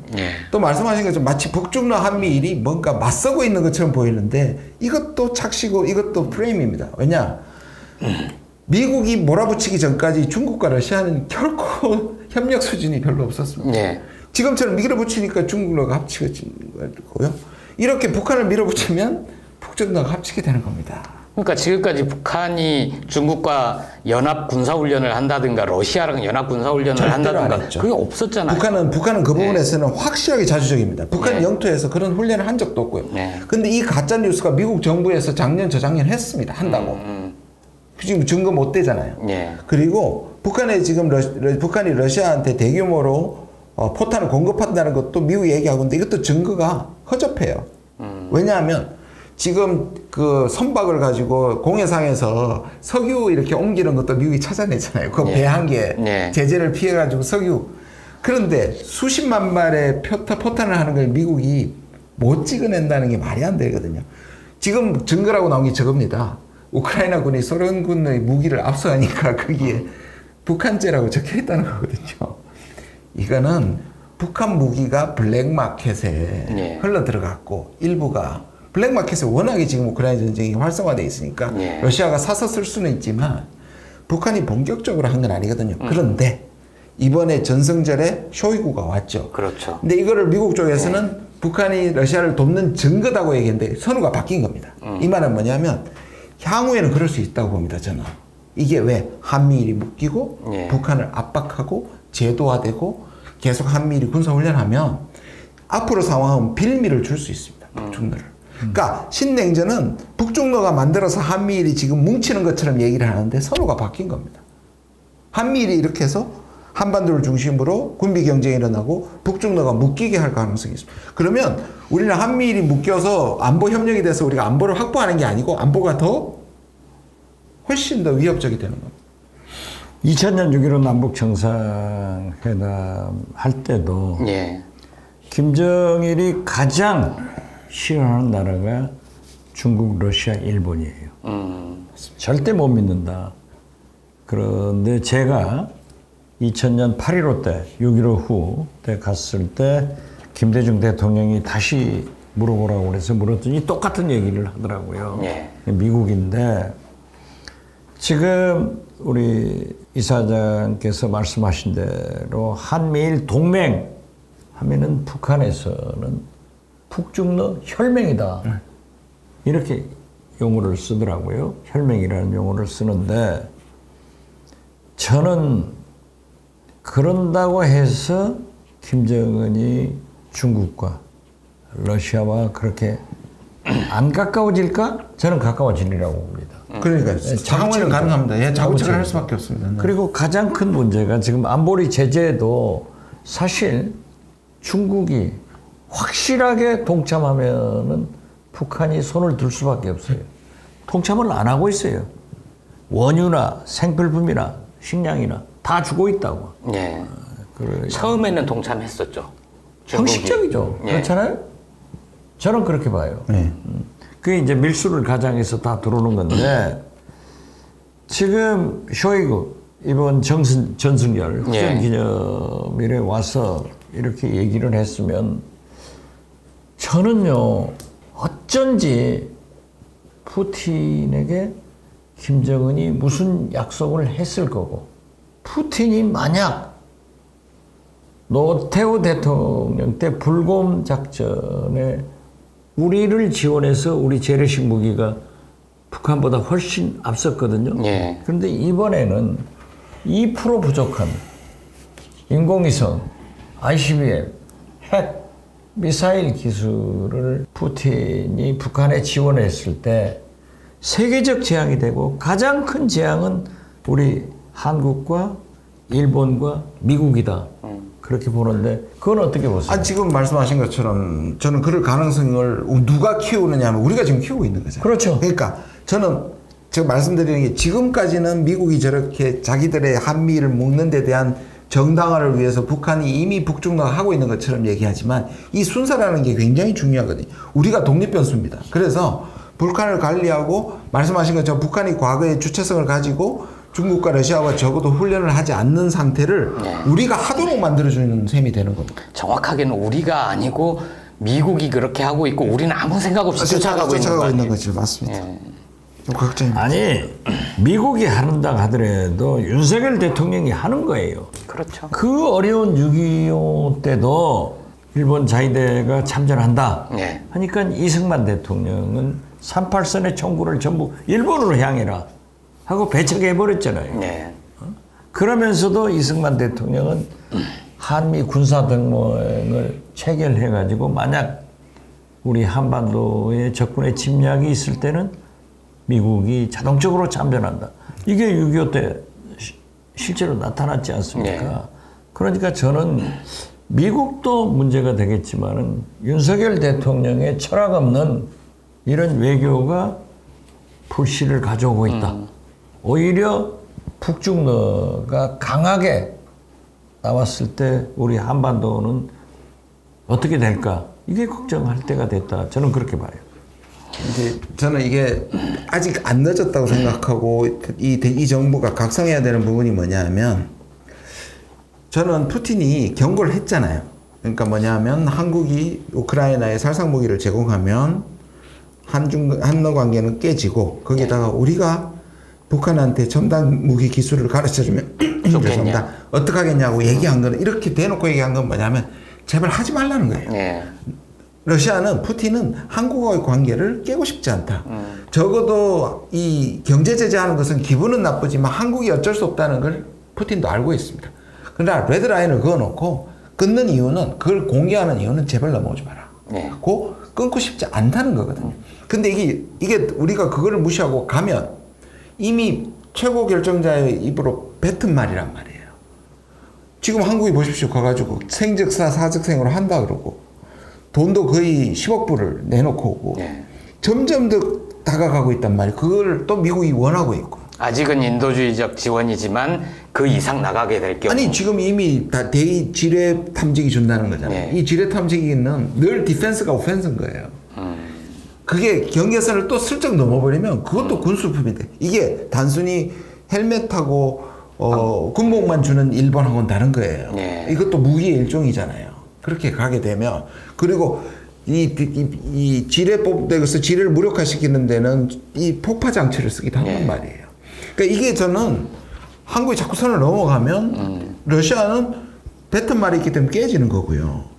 또 말씀하신 것처럼 마치 북중러 한미일이 뭔가 맞서고 있는 것처럼 보이는데 이것도 착시고 이것도 프레임입니다. 왜냐? 미국이 몰아붙이기 전까지 중국과 러시아는 결코 협력 수준이 별로 없었습니다. 네. 지금처럼 밀어붙이니까 중국과 합치게 거고요. 이렇게 북한을 밀어붙이면 북중러가 합치게 되는 겁니다. 그러니까 지금까지 북한이 중국과 연합 군사훈련을 한다든가 러시아랑 연합 군사훈련을 한다든가 그게 없었잖아요. 북한은 그 부분에서는 네. 확실하게 자주적입니다. 북한 네. 영토에서 그런 훈련을 한 적도 없고요. 네. 근데 이 가짜 뉴스가 미국 정부에서 작년 저작년 했습니다. 한다고. 지금 증거 못 대잖아요. 네. 그리고 북한에 지금 북한이 러시아한테 대규모로 포탄을 공급한다는 것도 미국이 얘기하고 있는데 이것도 증거가 허접해요. 왜냐하면 지금 그 선박을 가지고 공해상에서 석유 이렇게 옮기는 것도 미국이 찾아냈잖아요. 그 배 한 개 제재를 피해가지고 석유. 그런데 수십만 발의 포탄을 하는 걸 미국이 못 찍어낸다는 게 말이 안 되거든요. 지금 증거라고 나온 게 저겁니다. 우크라이나군이 소련군의 무기를 압수하니까 거기에 북한제라고 적혀 있다는 거거든요. 이거는 북한 무기가 블랙마켓에 흘러 들어갔고 일부가 블랙마켓에 워낙에 지금 우크라이나 전쟁이 활성화되어 있으니까 러시아가 사서 쓸 수는 있지만 북한이 본격적으로 한 건 아니거든요. 그런데 이번에 전승절에 쇼이구가 왔죠. 그렇죠. 근데 이거를 미국 쪽에서는 북한이 러시아를 돕는 증거다고 얘기했는데 선우가 바뀐 겁니다. 이 말은 뭐냐면 향후에는 그럴 수 있다고 봅니다. 저는. 이게 왜 한미일이 묶이고 북한을 압박하고 제도화되고 계속 한미일이 군사훈련하면 앞으로 상황은 빌미를 줄 수 있습니다. 북중러를. 그러니까 신냉전은 북중러가 만들어서 한미일이 지금 뭉치는 것처럼 얘기를 하는데 선호가 바뀐 겁니다. 한미일이 이렇게 해서 한반도를 중심으로 군비 경쟁이 일어나고 북중러가 묶이게 할 가능성이 있습니다. 그러면 우리는 한미일이 묶여서 안보 협력이 돼서 우리가 안보를 확보하는 게 아니고 안보가 훨씬 더 위협적이 되는 겁니다. 2000년 6.15 남북 정상회담 할 때도 김정일이 가장 싫어하는 나라가 중국, 러시아, 일본이에요. 절대 못 믿는다. 그런데 제가 2000년 8.15 때, 6.15 후 때 갔을 때 김대중 대통령이 다시 물어보라고 그래서 물었더니 똑같은 얘기를 하더라고요. 미국인데 지금 우리 이사장께서 말씀하신 대로 한미일 동맹 하면은 북한에서는 북중러 혈맹이다. 이렇게 용어를 쓰더라고요. 혈맹이라는 용어를 쓰는데 저는 그런다고 해서 김정은이 중국과 러시아와 그렇게 안 가까워질까? 저는 가까워지리라고 봅니다. 그러니까 장원은 가능합니다. 자구책을 할 수밖에 없습니다. 그리고 가장 큰 문제가 지금 안보리 제재도 사실 중국이 확실하게 동참하면은 북한이 손을 들 수밖에 없어요. 동참을 안 하고 있어요. 원유나 생필품이나 식량이나 다 주고 있다고. 처음에는 동참했었죠. 형식적이죠. 그렇잖아요? 저는 그렇게 봐요. 그게 이제 밀수를 가장해서 다 들어오는 건데 지금 쇼이구 이번 전승절 휴전기념일에 와서 이렇게 얘기를 했으면 저는요 어쩐지 푸틴에게 김정은이 무슨 약속을 했을 거고 푸틴이 만약 노태우 대통령 때 불곰 작전에 우리를 지원해서 우리 재래식 무기가 북한보다 훨씬 앞섰거든요. 그런데 이번에는 2% 부족한 인공위성, ICBM, 핵, 미사일 기술을 푸틴이 북한에 지원했을 때 세계적 재앙이 되고 가장 큰 재앙은 우리 한국과 일본과 미국이다. 그렇게 보는데 그건 어떻게 보세요? 지금 말씀하신 것처럼 저는 그럴 가능성을 누가 키우느냐 하면 우리가 지금 키우고 있는 거잖아요. 그렇죠. 그러니까 저는 제가 말씀드리는 게 지금까지는 미국이 저렇게 자기들의 한미를 묶는 데 대한 정당화를 위해서 북한이 이미 북중러가 하고 있는 것처럼 얘기하지만 이 순서라는 게 굉장히 중요하거든요. 우리가 독립변수입니다. 그래서 북한을 관리하고 말씀하신 것처럼 북한이 과거에 주체성을 가지고 중국과 러시아와 적어도 훈련을 하지 않는 상태를 우리가 하도록 만들어주는 셈이 되는 겁니다. 정확하게는 우리가 아니고 미국이 그렇게 하고 있고 우리는 아무 생각 없이 쫓아가고 있는 거죠. 맞습니다. 걱정입니다. 아니 미국이 하는다 하더라도 윤석열 대통령이 하는 거예요. 그렇죠. 그 어려운 6.25 때도 일본 자위대가 참전한다 네. 하니까 이승만 대통령은 38선의 총구를 전부 일본으로 향해라 하고 배척해버렸잖아요. 네. 그러면서도 이승만 대통령은 한미 군사동맹을 체결해가지고 만약 우리 한반도에 적군의 침략이 있을 때는 미국이 자동적으로 참전한다. 이게 6.25 때 실제로 나타났지 않습니까? 네. 그러니까 저는 미국도 문제가 되겠지만은 윤석열 대통령의 철학 없는 이런 외교가 불씨를 가져오고 있다. 오히려 북중러가 강하게 나왔을 때 우리 한반도는 어떻게 될까? 이게 걱정할 때가 됐다. 저는 그렇게 봐요. 이제 저는 이게 아직 안 늦었다고 생각하고 이 정부가 각성해야 되는 부분이 뭐냐면 저는 푸틴이 경고를 했잖아요. 그러니까 뭐냐면 한국이 우크라이나에 살상무기를 제공하면 한러 관계는 깨지고 거기에다가 우리가 북한한테 첨단 무기 기술을 가르쳐주면 죄송합니다. 어떻게 하겠냐고 얘기한 거는 이렇게 대놓고 얘기한 건 뭐냐면 제발 하지 말라는 거예요. 네. 러시아는 푸틴은 한국과의 관계를 깨고 싶지 않다. 적어도 이 경제 제재하는 것은 기분은 나쁘지만 한국이 어쩔 수 없다는 걸 푸틴도 알고 있습니다. 그러나 레드라인을 그어놓고 끊는 이유는 그걸 공개하는 이유는 제발 넘어오지 마라. 네. 고 끊고 싶지 않다는 거거든요. 근데 이게 우리가 그거를 무시하고 가면 이미 최고 결정자의 입으로 뱉은 말이란 말이에요. 지금 한국이 보십시오. 가가지고 생즉사 사즉생으로 한다 그러고 돈도 거의 10억 불을 내놓고 오고 네. 점점 더 다가가고 있단 말이에요. 그걸 또 미국이 원하고 있고. 아직은 인도주의적 지원이지만 그 이상 나가게 될 경우. 아니 지금 이미 다 대의 지뢰 탐지기 준다는 거잖아요. 네. 이 지뢰 탐지기는 늘 디펜스가 오펜스인 거예요. 그게 경계선을 또 슬쩍 넘어버리면 그것도 군수품이 돼. 이게 단순히 헬멧하고 군복만 주는 일본하고는 다른 거예요. 네. 이것도 무기의 일종이잖아요. 그렇게 가게 되면 그리고 이 지뢰 뽑대에서 지뢰를 무력화시키는 데는 이 폭파 장치를 쓰기도 한단 네. 말이에요. 그러니까 이게 저는 한국이 자꾸 선을 넘어가면 러시아는 뱉은 말이 있기 때문에 깨지는 거고요.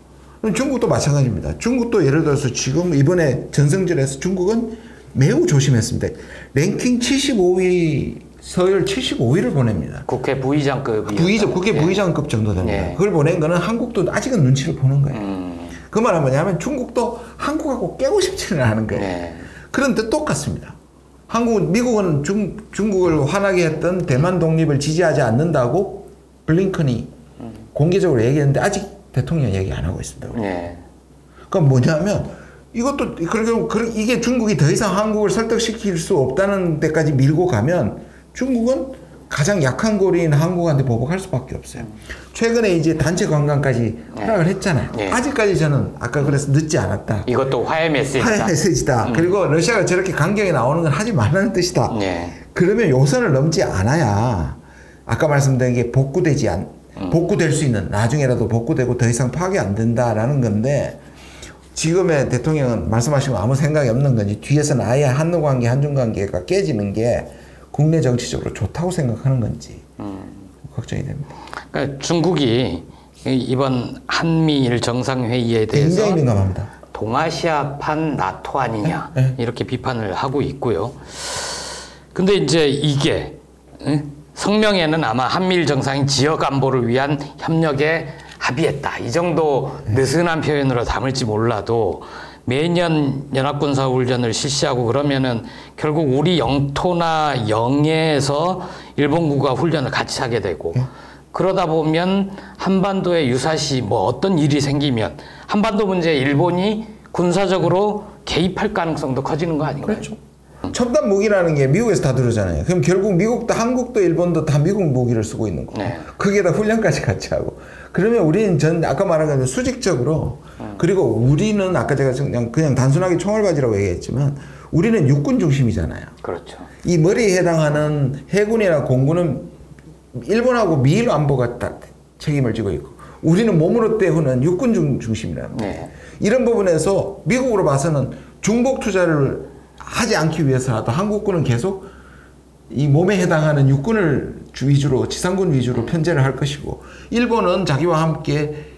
중국도 마찬가지입니다. 중국도 예를 들어서 지금 이번에 전승절에서 중국은 매우 조심했습니다. 랭킹 75위, 서열 75위를 보냅니다. 국회 부의장급이 국회 부의장급 정도 됩니다. 네. 그걸 보낸 거는 한국도 아직은 눈치를 보는 거예요. 그 말은 뭐냐면 중국도 한국하고 깨고 싶지는 않은 거예요. 네. 그런데 똑같습니다. 미국은 중국을 화나게 했던 대만 독립을 지지하지 않는다고 블링컨이 공개적으로 얘기했는데 아직 대통령이 얘기 안 하고 있습니다. 네. 그러니까 뭐냐면 이것도 이게 중국이 더 이상 한국을 설득시킬 수 없다는 데까지 밀고 가면 중국은 가장 약한 고리인 한국한테 보복할 수밖에 없어요. 최근에 이제 단체 관광까지 허락을 했잖아요. 네. 아직까지 저는 아까 그래서 늦지 않았다. 이것도 화해 메시지다. 화해 메시지다. 그리고 러시아가 저렇게 강경히 나오는 건 하지 말라는 뜻이다. 네. 그러면 요선을 넘지 않아야 아까 말씀드린 게 복구될 수 있는 나중에라도 복구되고 더 이상 파악이 안 된다라는 건데 지금의 대통령은 말씀하신 거 아무 생각이 없는 건지 뒤에서는 아예 한러 관계, 한중 관계가 깨지는 게 국내 정치적으로 좋다고 생각하는 건지 걱정이 됩니다. 그러니까 중국이 이번 한미일 정상회의에 대해서 굉장히 민감합니다. 동아시아판 나토 아니냐 네. 이렇게 비판을 하고 있고요. 근데 이제 이게 성명에는 아마 한미일 정상이 지역 안보를 위한 협력에 합의했다. 이 정도 느슨한 표현으로 담을지 몰라도 매년 연합군사훈련을 실시하고 그러면은 결국 우리 영토나 영해에서 일본군과 훈련을 같이 하게 되고 그러다 보면 한반도에 유사시 뭐 어떤 일이 생기면 한반도 문제에 일본이 군사적으로 개입할 가능성도 커지는 거 아닌가요? 그렇죠. 첨단 무기라는 게 미국에서 다 들어오잖아요. 그럼 결국 미국도 한국도 일본도 다 미국 무기를 쓰고 있는 거고 네. 거기에다 훈련까지 같이 하고 그러면 우리는 아까 말한 것처럼 수직적으로 그리고 우리는 아까 제가 그냥 단순하게 총알바지라고 얘기했지만 우리는 육군 중심이잖아요. 그렇죠. 이 머리에 해당하는 해군이나 공군은 일본하고 미일 안보가 다 책임을 지고 있고 우리는 몸으로 때우는 육군 중심이라는 거예요. 네. 이런 부분에서 미국으로 봐서는 중복 투자를 하지 않기 위해서라도 한국군은 계속 이 몸에 해당하는 육군을 위주로 지상군 위주로 편제를 할 것이고 일본은 자기와 함께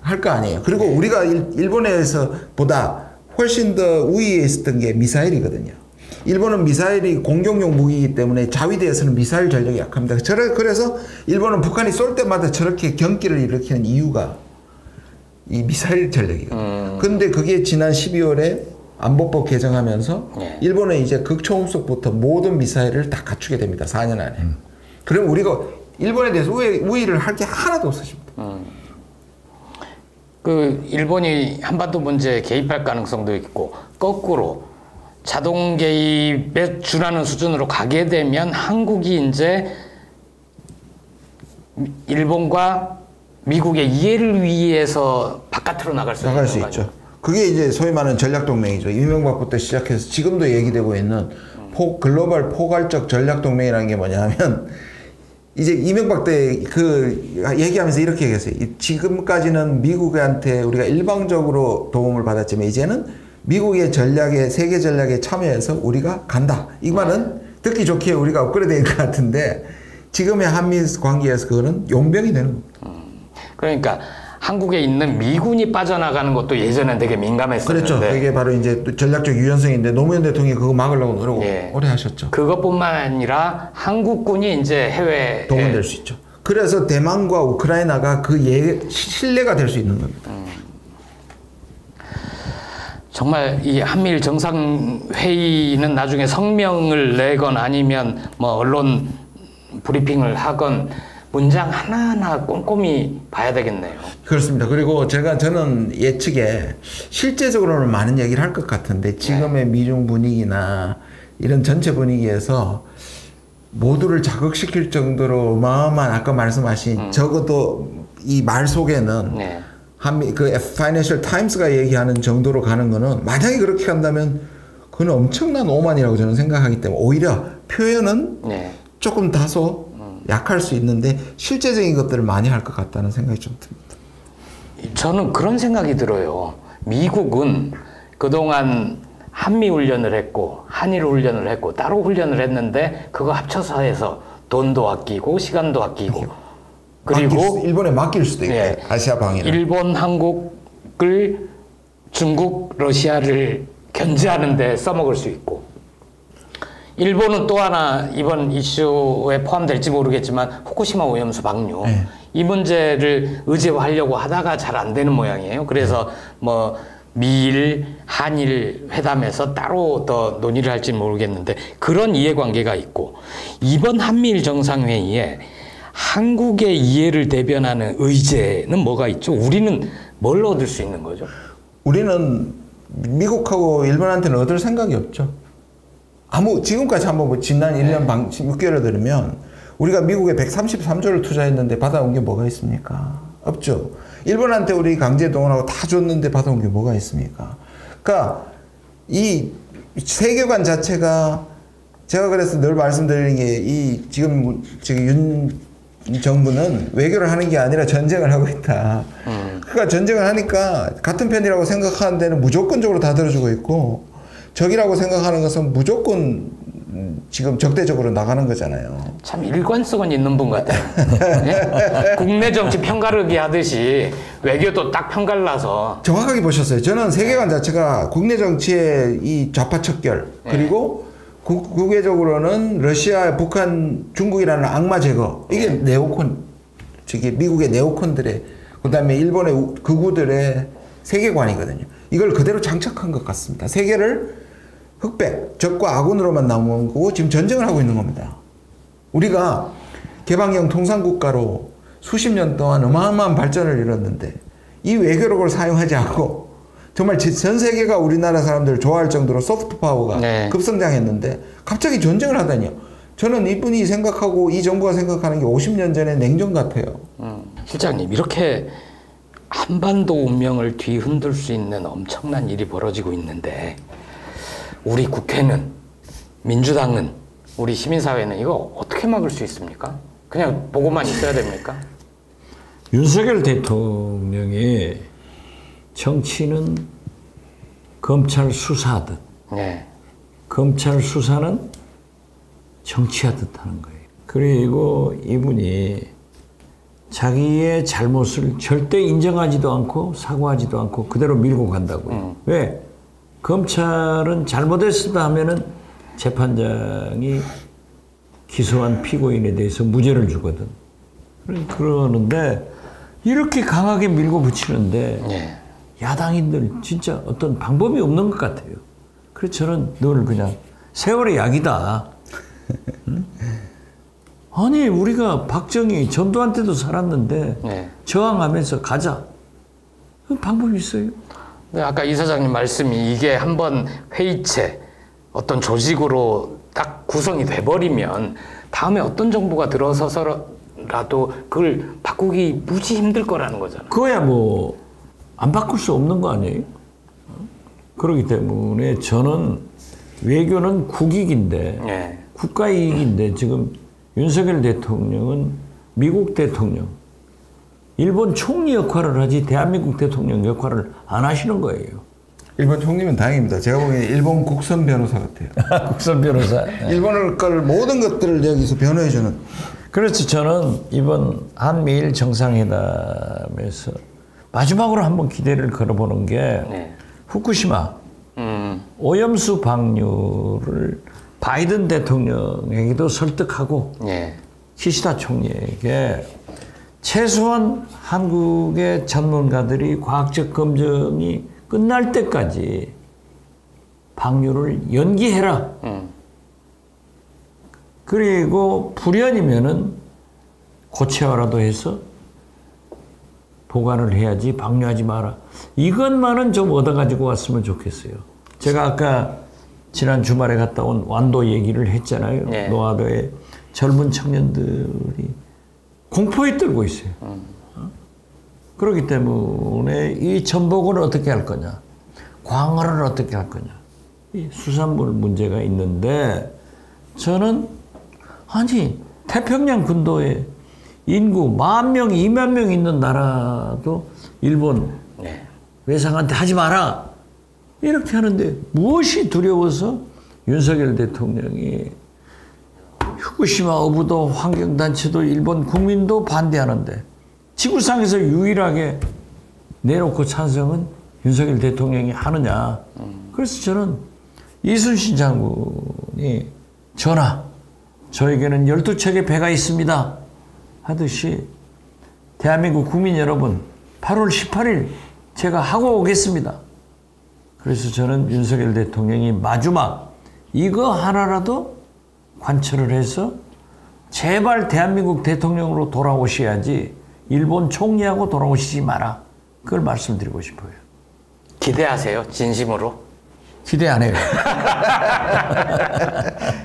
할 거 아니에요. 그리고 우리가 일본에서 보다 훨씬 더 우위에 있었던 게 미사일이거든요. 일본은 미사일이 공격용 무기이기 때문에 자위대에서는 미사일 전력이 약합니다. 그래서 일본은 북한이 쏠 때마다 저렇게 경기를 일으키는 이유가 이 미사일 전력이거든요. 근데 그게 지난 12월에 안보법 개정하면서 일본은 이제 극초음속부터 모든 미사일을 다 갖추게 됩니다. 4년 안에. 그럼 우리가 일본에 대해서 우위를 할 게 하나도 없으십니다. 그 일본이 한반도 문제에 개입할 가능성도 있고 거꾸로 자동 개입에 준하는 수준으로 가게 되면 한국이 이제 일본과 미국의 이해를 위해서 바깥으로 나갈 수 있죠. 그게 이제 소위 말하는 전략동맹이죠. 이명박부터 시작해서 지금도 얘기되고 있는 글로벌 포괄적 전략동맹이라는 게 뭐냐면 이제 이명박 때 얘기하면서 이렇게 얘기했어요. 지금까지는 미국한테 우리가 일방적으로 도움을 받았지만 이제는 미국의 전략에 세계 전략에 참여해서 우리가 간다. 이 말은 듣기 좋게 우리가 업그레이드된 것 같은데 지금의 한미 관계에서 그거는 용병이 되는 겁니다. 그러니까 한국에 있는 미군이 빠져나가는 것도 예전엔 되게 민감했었는데 그렇죠. 이게 바로 이제 전략적 유연성인데 노무현 대통령이 그거 막으려고 노력 오래 하셨죠. 그것뿐만 아니라 한국군이 이제 해외에 동원될 수 있죠. 그래서 대만과 우크라이나가 신뢰가 될 수 있는 겁니다. 정말 이 한미일 정상회의는 나중에 성명을 내건 아니면 뭐 언론 브리핑을 하건 문장 하나하나 꼼꼼히 봐야 되겠네요. 그렇습니다. 그리고 저는 예측에 실제적으로는 많은 얘기를 할 것 같은데 지금의 미중 분위기나 이런 전체 분위기에서 모두를 자극시킬 정도로 어마어마한 아까 말씀하신 적어도 이 말 속에는 파이낸셜 타임스가 얘기하는 정도로 가는 거는 만약에 그렇게 간다면 그건 엄청난 오만이라고 저는 생각하기 때문에 오히려 표현은 조금 다소 약할 수 있는데 실제적인 것들을 많이 할 것 같다는 생각이 좀 듭니다. 저는 그런 생각이 들어요. 미국은 그동안 한미 훈련을 했고 한일 훈련을 했고 따로 훈련을 했는데 그거 합쳐서 해서 돈도 아끼고 시간도 아끼고 그리고 일본에 맡길 수도 있고 아시아 방위를 일본, 한국을 중국, 러시아를 견제하는 데 써먹을 수 있고 일본은 또 하나 이번 이슈에 포함될지 모르겠지만 후쿠시마 오염수 방류 이 문제를 의제화하려고 하다가 잘 안 되는 모양이에요. 그래서 뭐 미일, 한일 회담에서 따로 더 논의를 할지는 모르겠는데 그런 이해관계가 있고 이번 한미일 정상회의에 한국의 이해를 대변하는 의제는 뭐가 있죠? 우리는 뭘 얻을 수 있는 거죠? 우리는 미국하고 일본한테는 얻을 생각이 없죠. 지금까지 한번 지난 1년 6개월을 들으면 우리가 미국에 133조를 투자했는데 받아온 게 뭐가 있습니까? 없죠. 일본한테 우리 강제 동원하고 다 줬는데 받아온 게 뭐가 있습니까? 그러니까 이 세계관 자체가 제가 그래서 늘 말씀드리는 게 지금 윤 정부는 외교를 하는 게 아니라 전쟁을 하고 있다. 그러니까 전쟁을 하니까 같은 편이라고 생각하는 데는 무조건적으로 다 들어주고 있고 적이라고 생각하는 것은 무조건 지금 적대적으로 나가는 거잖아요. 참 일관성은 있는 분 같아요. 네? 국내 정치 편가르기 하듯이 외교도 딱 편갈라서. 정확하게 보셨어요. 저는 세계관 자체가 국내 정치의 이 좌파 척결 그리고 국외적으로는 러시아, 북한, 중국이라는 악마 제거 이게 미국의 네오콘들의 그다음에 일본의 극우들의 세계관이거든요. 이걸 그대로 장착한 것 같습니다. 세계를 흑백, 적과 아군으로만 나오는 거고 지금 전쟁을 하고 있는 겁니다. 우리가 개방형 통상국가로 수십 년 동안 어마어마한 발전을 이뤘는데 이 외교력을 사용하지 않고 정말 전 세계가 우리나라 사람들을 좋아할 정도로 소프트 파워가 급성장했는데 갑자기 전쟁을 하다니요. 저는 이분이 생각하고 이 정부가 생각하는 게 50년 전의 냉전 같아요. 실장님 이렇게 한반도 운명을 뒤흔들 수 있는 엄청난 일이 벌어지고 있는데 우리 국회는 민주당은 우리 시민사회는 이거 어떻게 막을 수 있습니까? 그냥 보고만 있어야 됩니까? 윤석열 대통령이 정치는 검찰 수사하듯 네. 검찰 수사는 정치하듯 하는 거예요. 그리고 이분이 자기의 잘못을 절대 인정하지도 않고 사과하지도 않고 그대로 밀고 간다고요. 왜? 검찰은 잘못했다 하면은 재판장이 기소한 피고인에 대해서 무죄를 주거든. 그러는데 이렇게 강하게 밀고 붙이는데 네. 야당인들 진짜 어떤 방법이 없는 것 같아요. 그래서 저는 늘 그냥 세월의 약이다. 응? 아니 우리가 박정희 전두환 때도 살았는데 네. 저항하면서 가자. 방법이 있어요. 네, 아까 이사장님 말씀이 이게 한번 회의체 어떤 조직으로 딱 구성이 돼버리면 다음에 어떤 정부가 들어서서라도 그걸 바꾸기 무지 힘들 거라는 거잖아요. 그거야 뭐 안 바꿀 수 없는 거 아니에요? 그렇기 때문에 저는 외교는 국익인데 네. 국가이익인데 지금 윤석열 대통령은 미국 대통령, 일본 총리 역할을 하지 대한민국 대통령 역할을 안 하시는 거예요. 일본 총리면 다행입니다. 제가 보기엔 일본 국선 변호사 같아요. 국선 변호사. 일본을 걸 모든 것들을 여기서 변호해주는. 그래서 저는 이번 한미일 정상회담에서 마지막으로 한번 기대를 걸어보는 게 네. 후쿠시마 오염수 방류를 바이든 대통령에게도 설득하고 네. 키시다 총리에게 최소한 한국의 전문가들이 과학적 검증이 끝날 때까지 방류를 연기해라. 그리고 불연이면은 고체화라도 해서 보관을 해야지 방류하지 마라. 이것만은 좀 얻어가지고 왔으면 좋겠어요. 제가 아까 지난 주말에 갔다 온 완도 얘기를 했잖아요. 네. 노아도의 젊은 청년들이 공포에 떨고 있어요. 그렇기 때문에 이 전복을 어떻게 할 거냐, 광어를 어떻게 할 거냐, 이 수산물 문제가 있는데 저는 아니 태평양 군도에 인구 10,000명, 20,000명 있는 나라도 일본 네. 외상한테 하지 마라 이렇게 하는데 무엇이 두려워서 윤석열 대통령이 후쿠시마 어부도 환경단체도 일본 국민도 반대하는데 지구상에서 유일하게 내놓고 찬성은 윤석열 대통령이 하느냐. 그래서 저는 이순신 장군이 전하 저에게는 12척의 배가 있습니다 하듯이 대한민국 국민 여러분 8월 18일 제가 하고 오겠습니다. 그래서 저는 윤석열 대통령이 마지막 이거 하나라도 관철을 해서 제발 대한민국 대통령으로 돌아오셔야지 일본 총리하고 돌아오시지 마라. 그걸 말씀드리고 싶어요. 기대하세요? 진심으로? 기대 안 해요.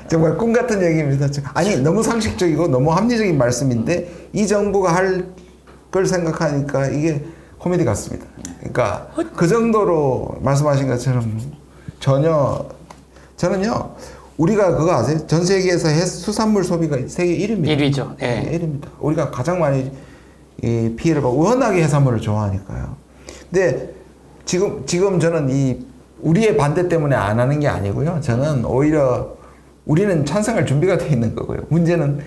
정말 꿈 같은 얘기입니다. 아니 너무 상식적이고 너무 합리적인 말씀인데 이 정부가 할 걸 생각하니까 이게 코미디 같습니다. 그러니까 그 정도로 말씀하신 것처럼 전혀 저는요 우리가 그거 아세요? 전 세계에서 수산물 소비가 세계 1위입니다. 1위죠. 네. 1위입니다. 우리가 가장 많이 이 피해를 받고 워낙에 해산물을 좋아하니까요. 근데 지금 저는 이 우리의 반대 때문에 안 하는 게 아니고요. 저는 오히려 우리는 찬성할 준비가 돼 있는 거고요. 문제는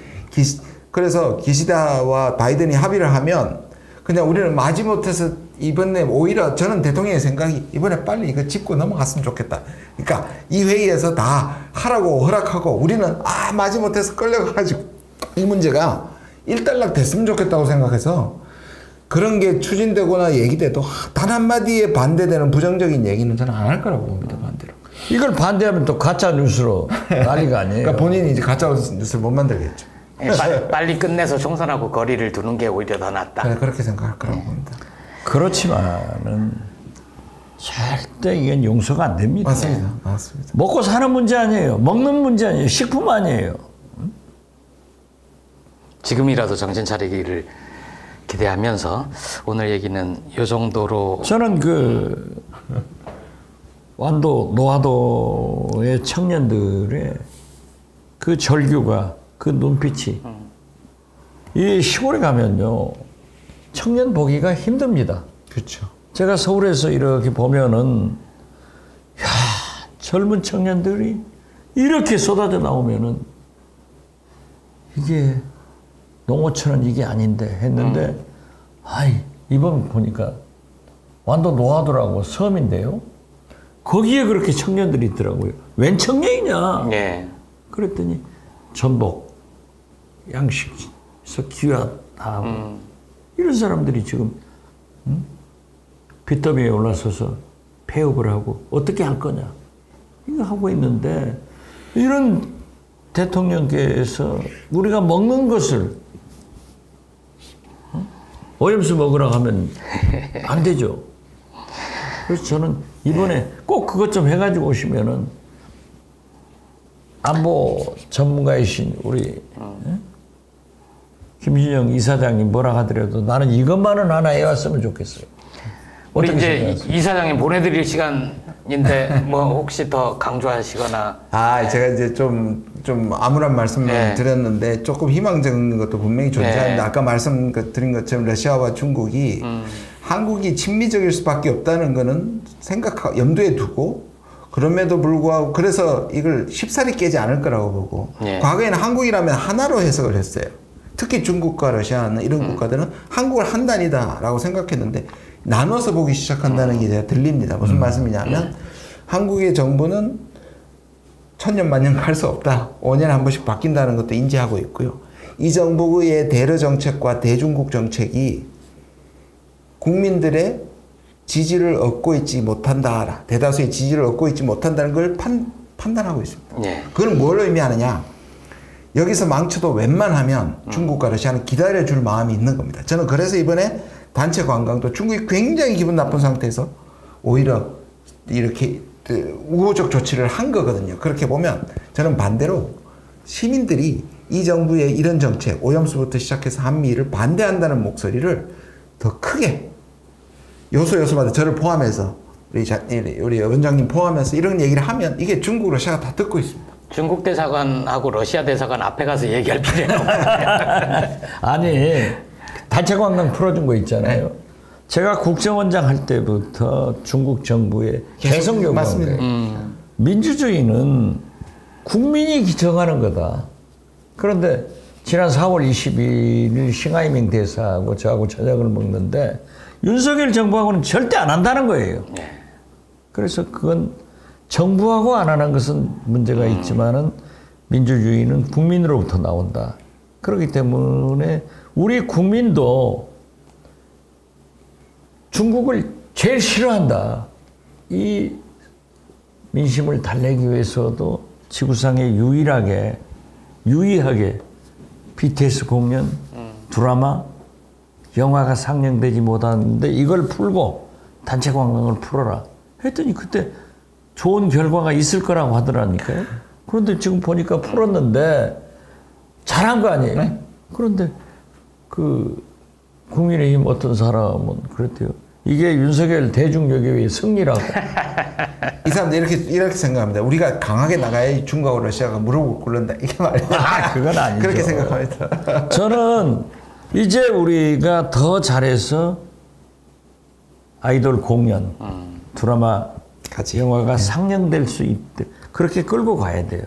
그래서 기시다와 바이든이 합의를 하면 그냥 우리는 마지못해서 이번에 오히려 저는 대통령의 생각이 이번에 빨리 이거 짚고 넘어갔으면 좋겠다. 그러니까 이 회의에서 다 하라고 허락하고 우리는 마지못해서 끌려가가지고 이 문제가 일단락 됐으면 좋겠다고 생각해서 그런 게 추진되거나 얘기돼도 단 한마디에 반대되는 부정적인 얘기는 저는 안 할 거라고 봅니다. 반대로. 이걸 반대하면 또 가짜 뉴스로 난리가 아니에요. 그러니까 본인이 이제 가짜 뉴스를 못 만들겠죠. 빨리 끝내서 총선하고 거리를 두는 게 오히려 더 낫다. 네, 그렇게 생각할 거라고 봅니다. 그렇지만은 절대 이건 용서가 안 됩니다. 맞습니다. 맞습니다. 먹고 사는 문제 아니에요. 먹는 문제 아니에요. 식품 아니에요. 지금이라도 정신 차리기를 기대하면서 오늘 얘기는 이 정도로. 저는 그 완도 노하도의 청년들의 그 절규가 그 눈빛이 이 시골에 가면요 청년 보기가 힘듭니다. 그렇죠. 제가 서울에서 이렇게 보면은 야 젊은 청년들이 이렇게 쏟아져 나오면은 이게 농어촌은 이게 아닌데 했는데 아이 이번 보니까 완도 노하더라고. 섬인데요. 거기에 그렇게 청년들이 있더라고요. 웬 청년이냐? 네. 그랬더니 전복, 양식에서 귀화하고 이런 사람들이 지금 빚더미에 올라서서 폐업을 하고 어떻게 할 거냐 이거 하고 있는데 이런 대통령께서 우리가 먹는 것을 오염수 먹으라 하면 안 되죠. 그래서 저는 이번에 꼭 그것 좀 해가지고 오시면은 안보 전문가이신 우리 김진영 이사장이 뭐라 하더라도 나는 이것만은 하나 해왔으면 좋겠어요. 우리 이제 이사장님 보내드릴 시간인데 뭐 혹시 더 강조하시거나. 제가 이제 좀 암울한 말씀을 드렸는데 조금 희망적인 것도 분명히 존재하는데 아까 말씀드린 것처럼 러시아와 중국이 한국이 친미적일 수밖에 없다는 거는 염두에 두고 그럼에도 불구하고 그래서 이걸 쉽사리 깨지 않을 거라고 보고 과거에는 한국이라면 하나로 해석을 했어요. 특히 중국과 러시아는 이런 국가들은 한국을 한 단위다라고 생각했는데 나눠서 보기 시작한다는 게 제가 들립니다. 무슨 말씀이냐면 한국의 정부는 천년만년 갈 수 없다. 5년에 한 번씩 바뀐다는 것도 인지하고 있고요. 이 정부의 대러 정책과 대중국 정책이 국민들의 지지를 얻고 있지 못한다. 대다수의 지지를 얻고 있지 못한다는 걸 판단하고 있습니다. 그건 뭘 의미하느냐. 여기서 망쳐도 웬만하면 중국과 러시아는 기다려줄 마음이 있는 겁니다. 저는 그래서 이번에 단체 관광도 중국이 굉장히 기분 나쁜 상태에서 오히려 이렇게 우호적 조치를 한 거거든요. 그렇게 보면 저는 반대로 시민들이 이 정부의 이런 정책, 오염수부터 시작해서 한미를 반대한다는 목소리를 더 크게 요소마다 저를 포함해서 우리 원장님 포함해서 이런 얘기를 하면 이게 중국, 러시아가 다 듣고 있습니다. 중국 대사관하고 러시아 대사관 앞에 가서 얘기할 필요는 없는데. 아니 단체 관광 풀어준 거 있잖아요. 제가 국정원장 할 때부터 중국 정부에 계속 요구한 거예요. 민주주의는 국민이 정하는 거다. 그런데 지난 4월 22일 싱하이밍 대사하고 저하고 저녁을 먹는데 윤석열 정부하고는 절대 안 한다는 거예요. 그래서 그건 정부하고 안 하는 것은 문제가 있지만은 민주주의는 국민으로부터 나온다. 그렇기 때문에 우리 국민도 중국을 제일 싫어한다. 이 민심을 달래기 위해서도 지구상에 유의하게 BTS 공연, 드라마, 영화가 상영되지 못하는데 이걸 풀고 단체 관광을 풀어라 했더니 그때 좋은 결과가 있을 거라고 하더라니까요. 그런데 지금 보니까 풀었는데 잘한 거 아니에요? 그런데 그 국민의힘 어떤 사람은 그랬대요. 이게 윤석열 대중여교의 승리라고. 이 사람들 이렇게 생각합니다. 우리가 강하게 나가야 중국하고 러시아가 무릎을 꿇는다. 이게 말이에요. 그건 아니죠. 그렇게 생각합니다. 저는 이제 우리가 더 잘해서 아이돌 공연, 드라마, 영화가 상영될 수 있대. 그렇게 끌고 가야 돼요.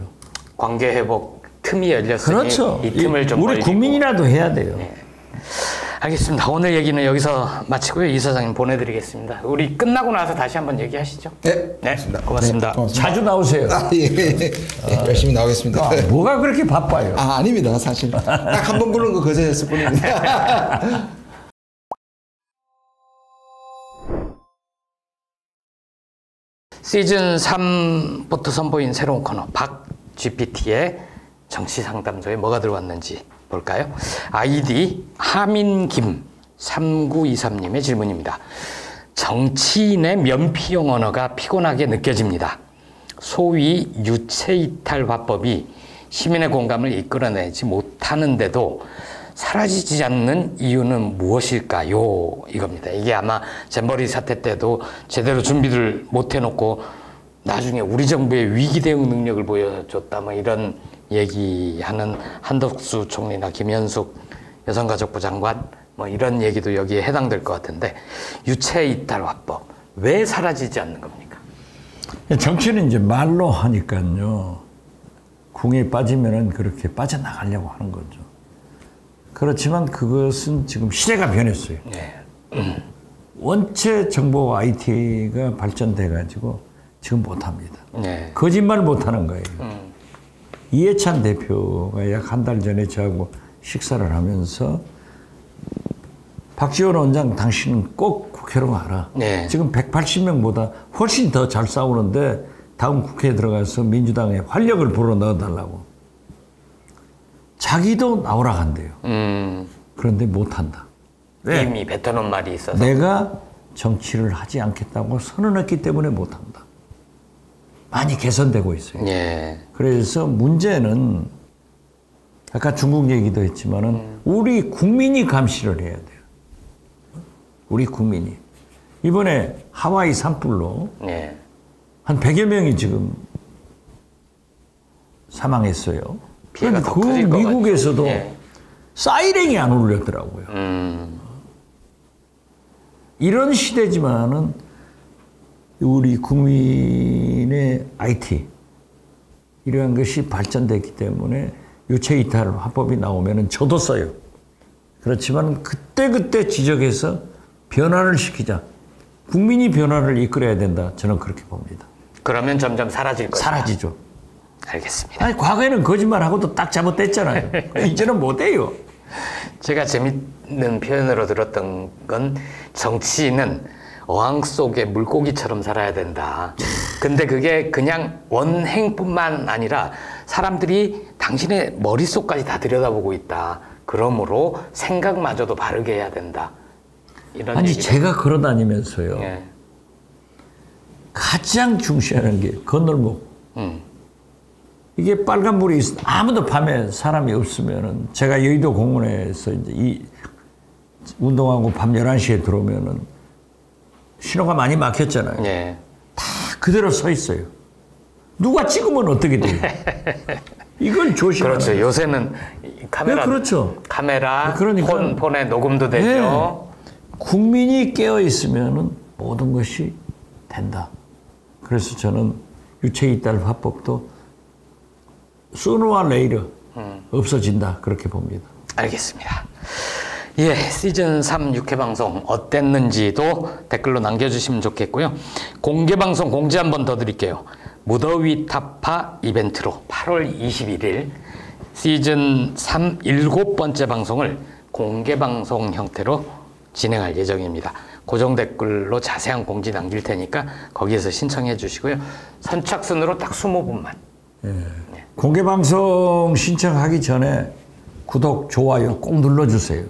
관계 회복 틈이 열렸으니 그렇죠. 이 틈을 좀 우리 벌리고. 국민이라도 해야 돼요. 알겠습니다. 오늘 얘기는 여기서 마치고요. 이사장님 보내드리겠습니다. 우리 끝나고 나서 다시 한번 얘기하시죠. 네, 고맙습니다. 고맙습니다. 자주 나오세요. 열심히 나오겠습니다. 뭐가 그렇게 바빠요? 아닙니다. 사실 딱 한 번 부른 거 거절했을 뿐입니다. 시즌 3부터 선보인 새로운 코너 박 GPT의 정치 상담소에 뭐가 들어왔는지 볼까요? 아이디 하민김 3923님의 질문입니다. 정치인의 면피용 언어가 피곤하게 느껴집니다. 소위 유체이탈 화법이 시민의 공감을 이끌어내지 못하는데도 사라지지 않는 이유는 무엇일까요? 이겁니다. 이게 아마 잼버리 사태 때도 제대로 준비를 못 해놓고 나중에 우리 정부의 위기 대응 능력을 보여줬다 뭐 이런 얘기하는 한덕수 총리나 김현숙 여성가족부 장관 뭐 이런 얘기도 여기에 해당될 것 같은데 유체이탈 화법 왜 사라지지 않는 겁니까? 정치는 이제 말로 하니까요. 궁에 빠지면은 그렇게 빠져나가려고 하는 거죠. 그렇지만 그것은 지금 시대가 변했어요. 네. 원체 정보 IT가 발전돼가지고 지금 못합니다. 네. 거짓말 못하는 거예요. 이해찬 대표가 약 한 달 전에 저하고 식사를 하면서 박지원 원장 당신은 꼭 국회로 가라. 네. 지금 180명보다 훨씬 더 잘 싸우는데 다음 국회에 들어가서 민주당에 활력을 불어넣어달라고. 자기도 나오라 한대요. 그런데 못한다. 왜? 이미 뱉어놓은 말이 있어서. 내가 정치를 하지 않겠다고 선언했기 때문에 못한다. 많이 개선되고 있어요. 예. 그래서 문제는 아까 중국 얘기도 했지만은 우리 국민이 감시를 해야 돼요. 우리 국민이. 이번에 하와이 산불로 예. 한 100여 명이 지금 사망했어요. 피해가 더 그 커질 것 미국에서도 예. 사이렌이 안 울렸더라고요. 이런 시대지만은 우리 국민의 IT 이러한 것이 발전됐기 때문에 유체이탈 화법이 나오면은 저도 써요. 그렇지만 그때그때 지적해서 변화를 시키자. 국민이 변화를 이끌어야 된다. 저는 그렇게 봅니다. 그러면 점점 사라질 거다. 사라지죠. 알겠습니다. 아니, 과거에는 거짓말하고도 딱 잘못됐잖아요. 이제는 못해요. 제가 재밌는 표현으로 들었던 건 정치인은 어항 속에 물고기처럼 살아야 된다. 근데 그게 그냥 원행뿐만 아니라 사람들이 당신의 머릿속까지 다 들여다보고 있다. 그러므로 생각마저도 바르게 해야 된다. 이런 아니 제가 걸어다니면서요. 예. 가장 중시하는 게 건널목. 이게 빨간불이 아무도 밤에 사람이 없으면은 제가 여의도 공원에서 이제 이 운동하고 밤 11시에 들어오면은 신호가 많이 막혔잖아요. 예. 다 그대로 서 있어요. 누가 찍으면 어떻게 돼요? 이건 조심하는 그렇죠. 요새는 카메라, 네, 그렇죠. 카메라, 그러니까, 폰에 녹음도 되죠. 네. 국민이 깨어 있으면은 모든 것이 된다. 그래서 저는 유체이탈 화법도 sooner or later 없어진다. 그렇게 봅니다. 알겠습니다. 예, 시즌 3 6회 방송 어땠는지도 댓글로 남겨주시면 좋겠고요. 공개 방송 공지 한 번 더 드릴게요. 무더위 타파 이벤트로 8월 21일 시즌 3 7번째 방송을 공개 방송 형태로 진행할 예정입니다. 고정 댓글로 자세한 공지 남길 테니까 거기에서 신청해 주시고요. 선착순으로 딱 20분만. 예. 네. 공개 방송 신청하기 전에 구독, 좋아요 꼭 눌러주세요.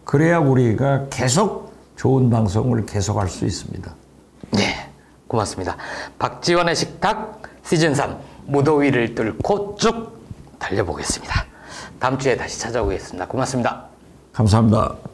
그래야 우리가 계속 좋은 방송을 계속할 수 있습니다. 네, 고맙습니다. 박지원의 식탁 시즌 3 무더위를 뚫고 쭉 달려보겠습니다. 다음 주에 다시 찾아오겠습니다. 고맙습니다. 감사합니다.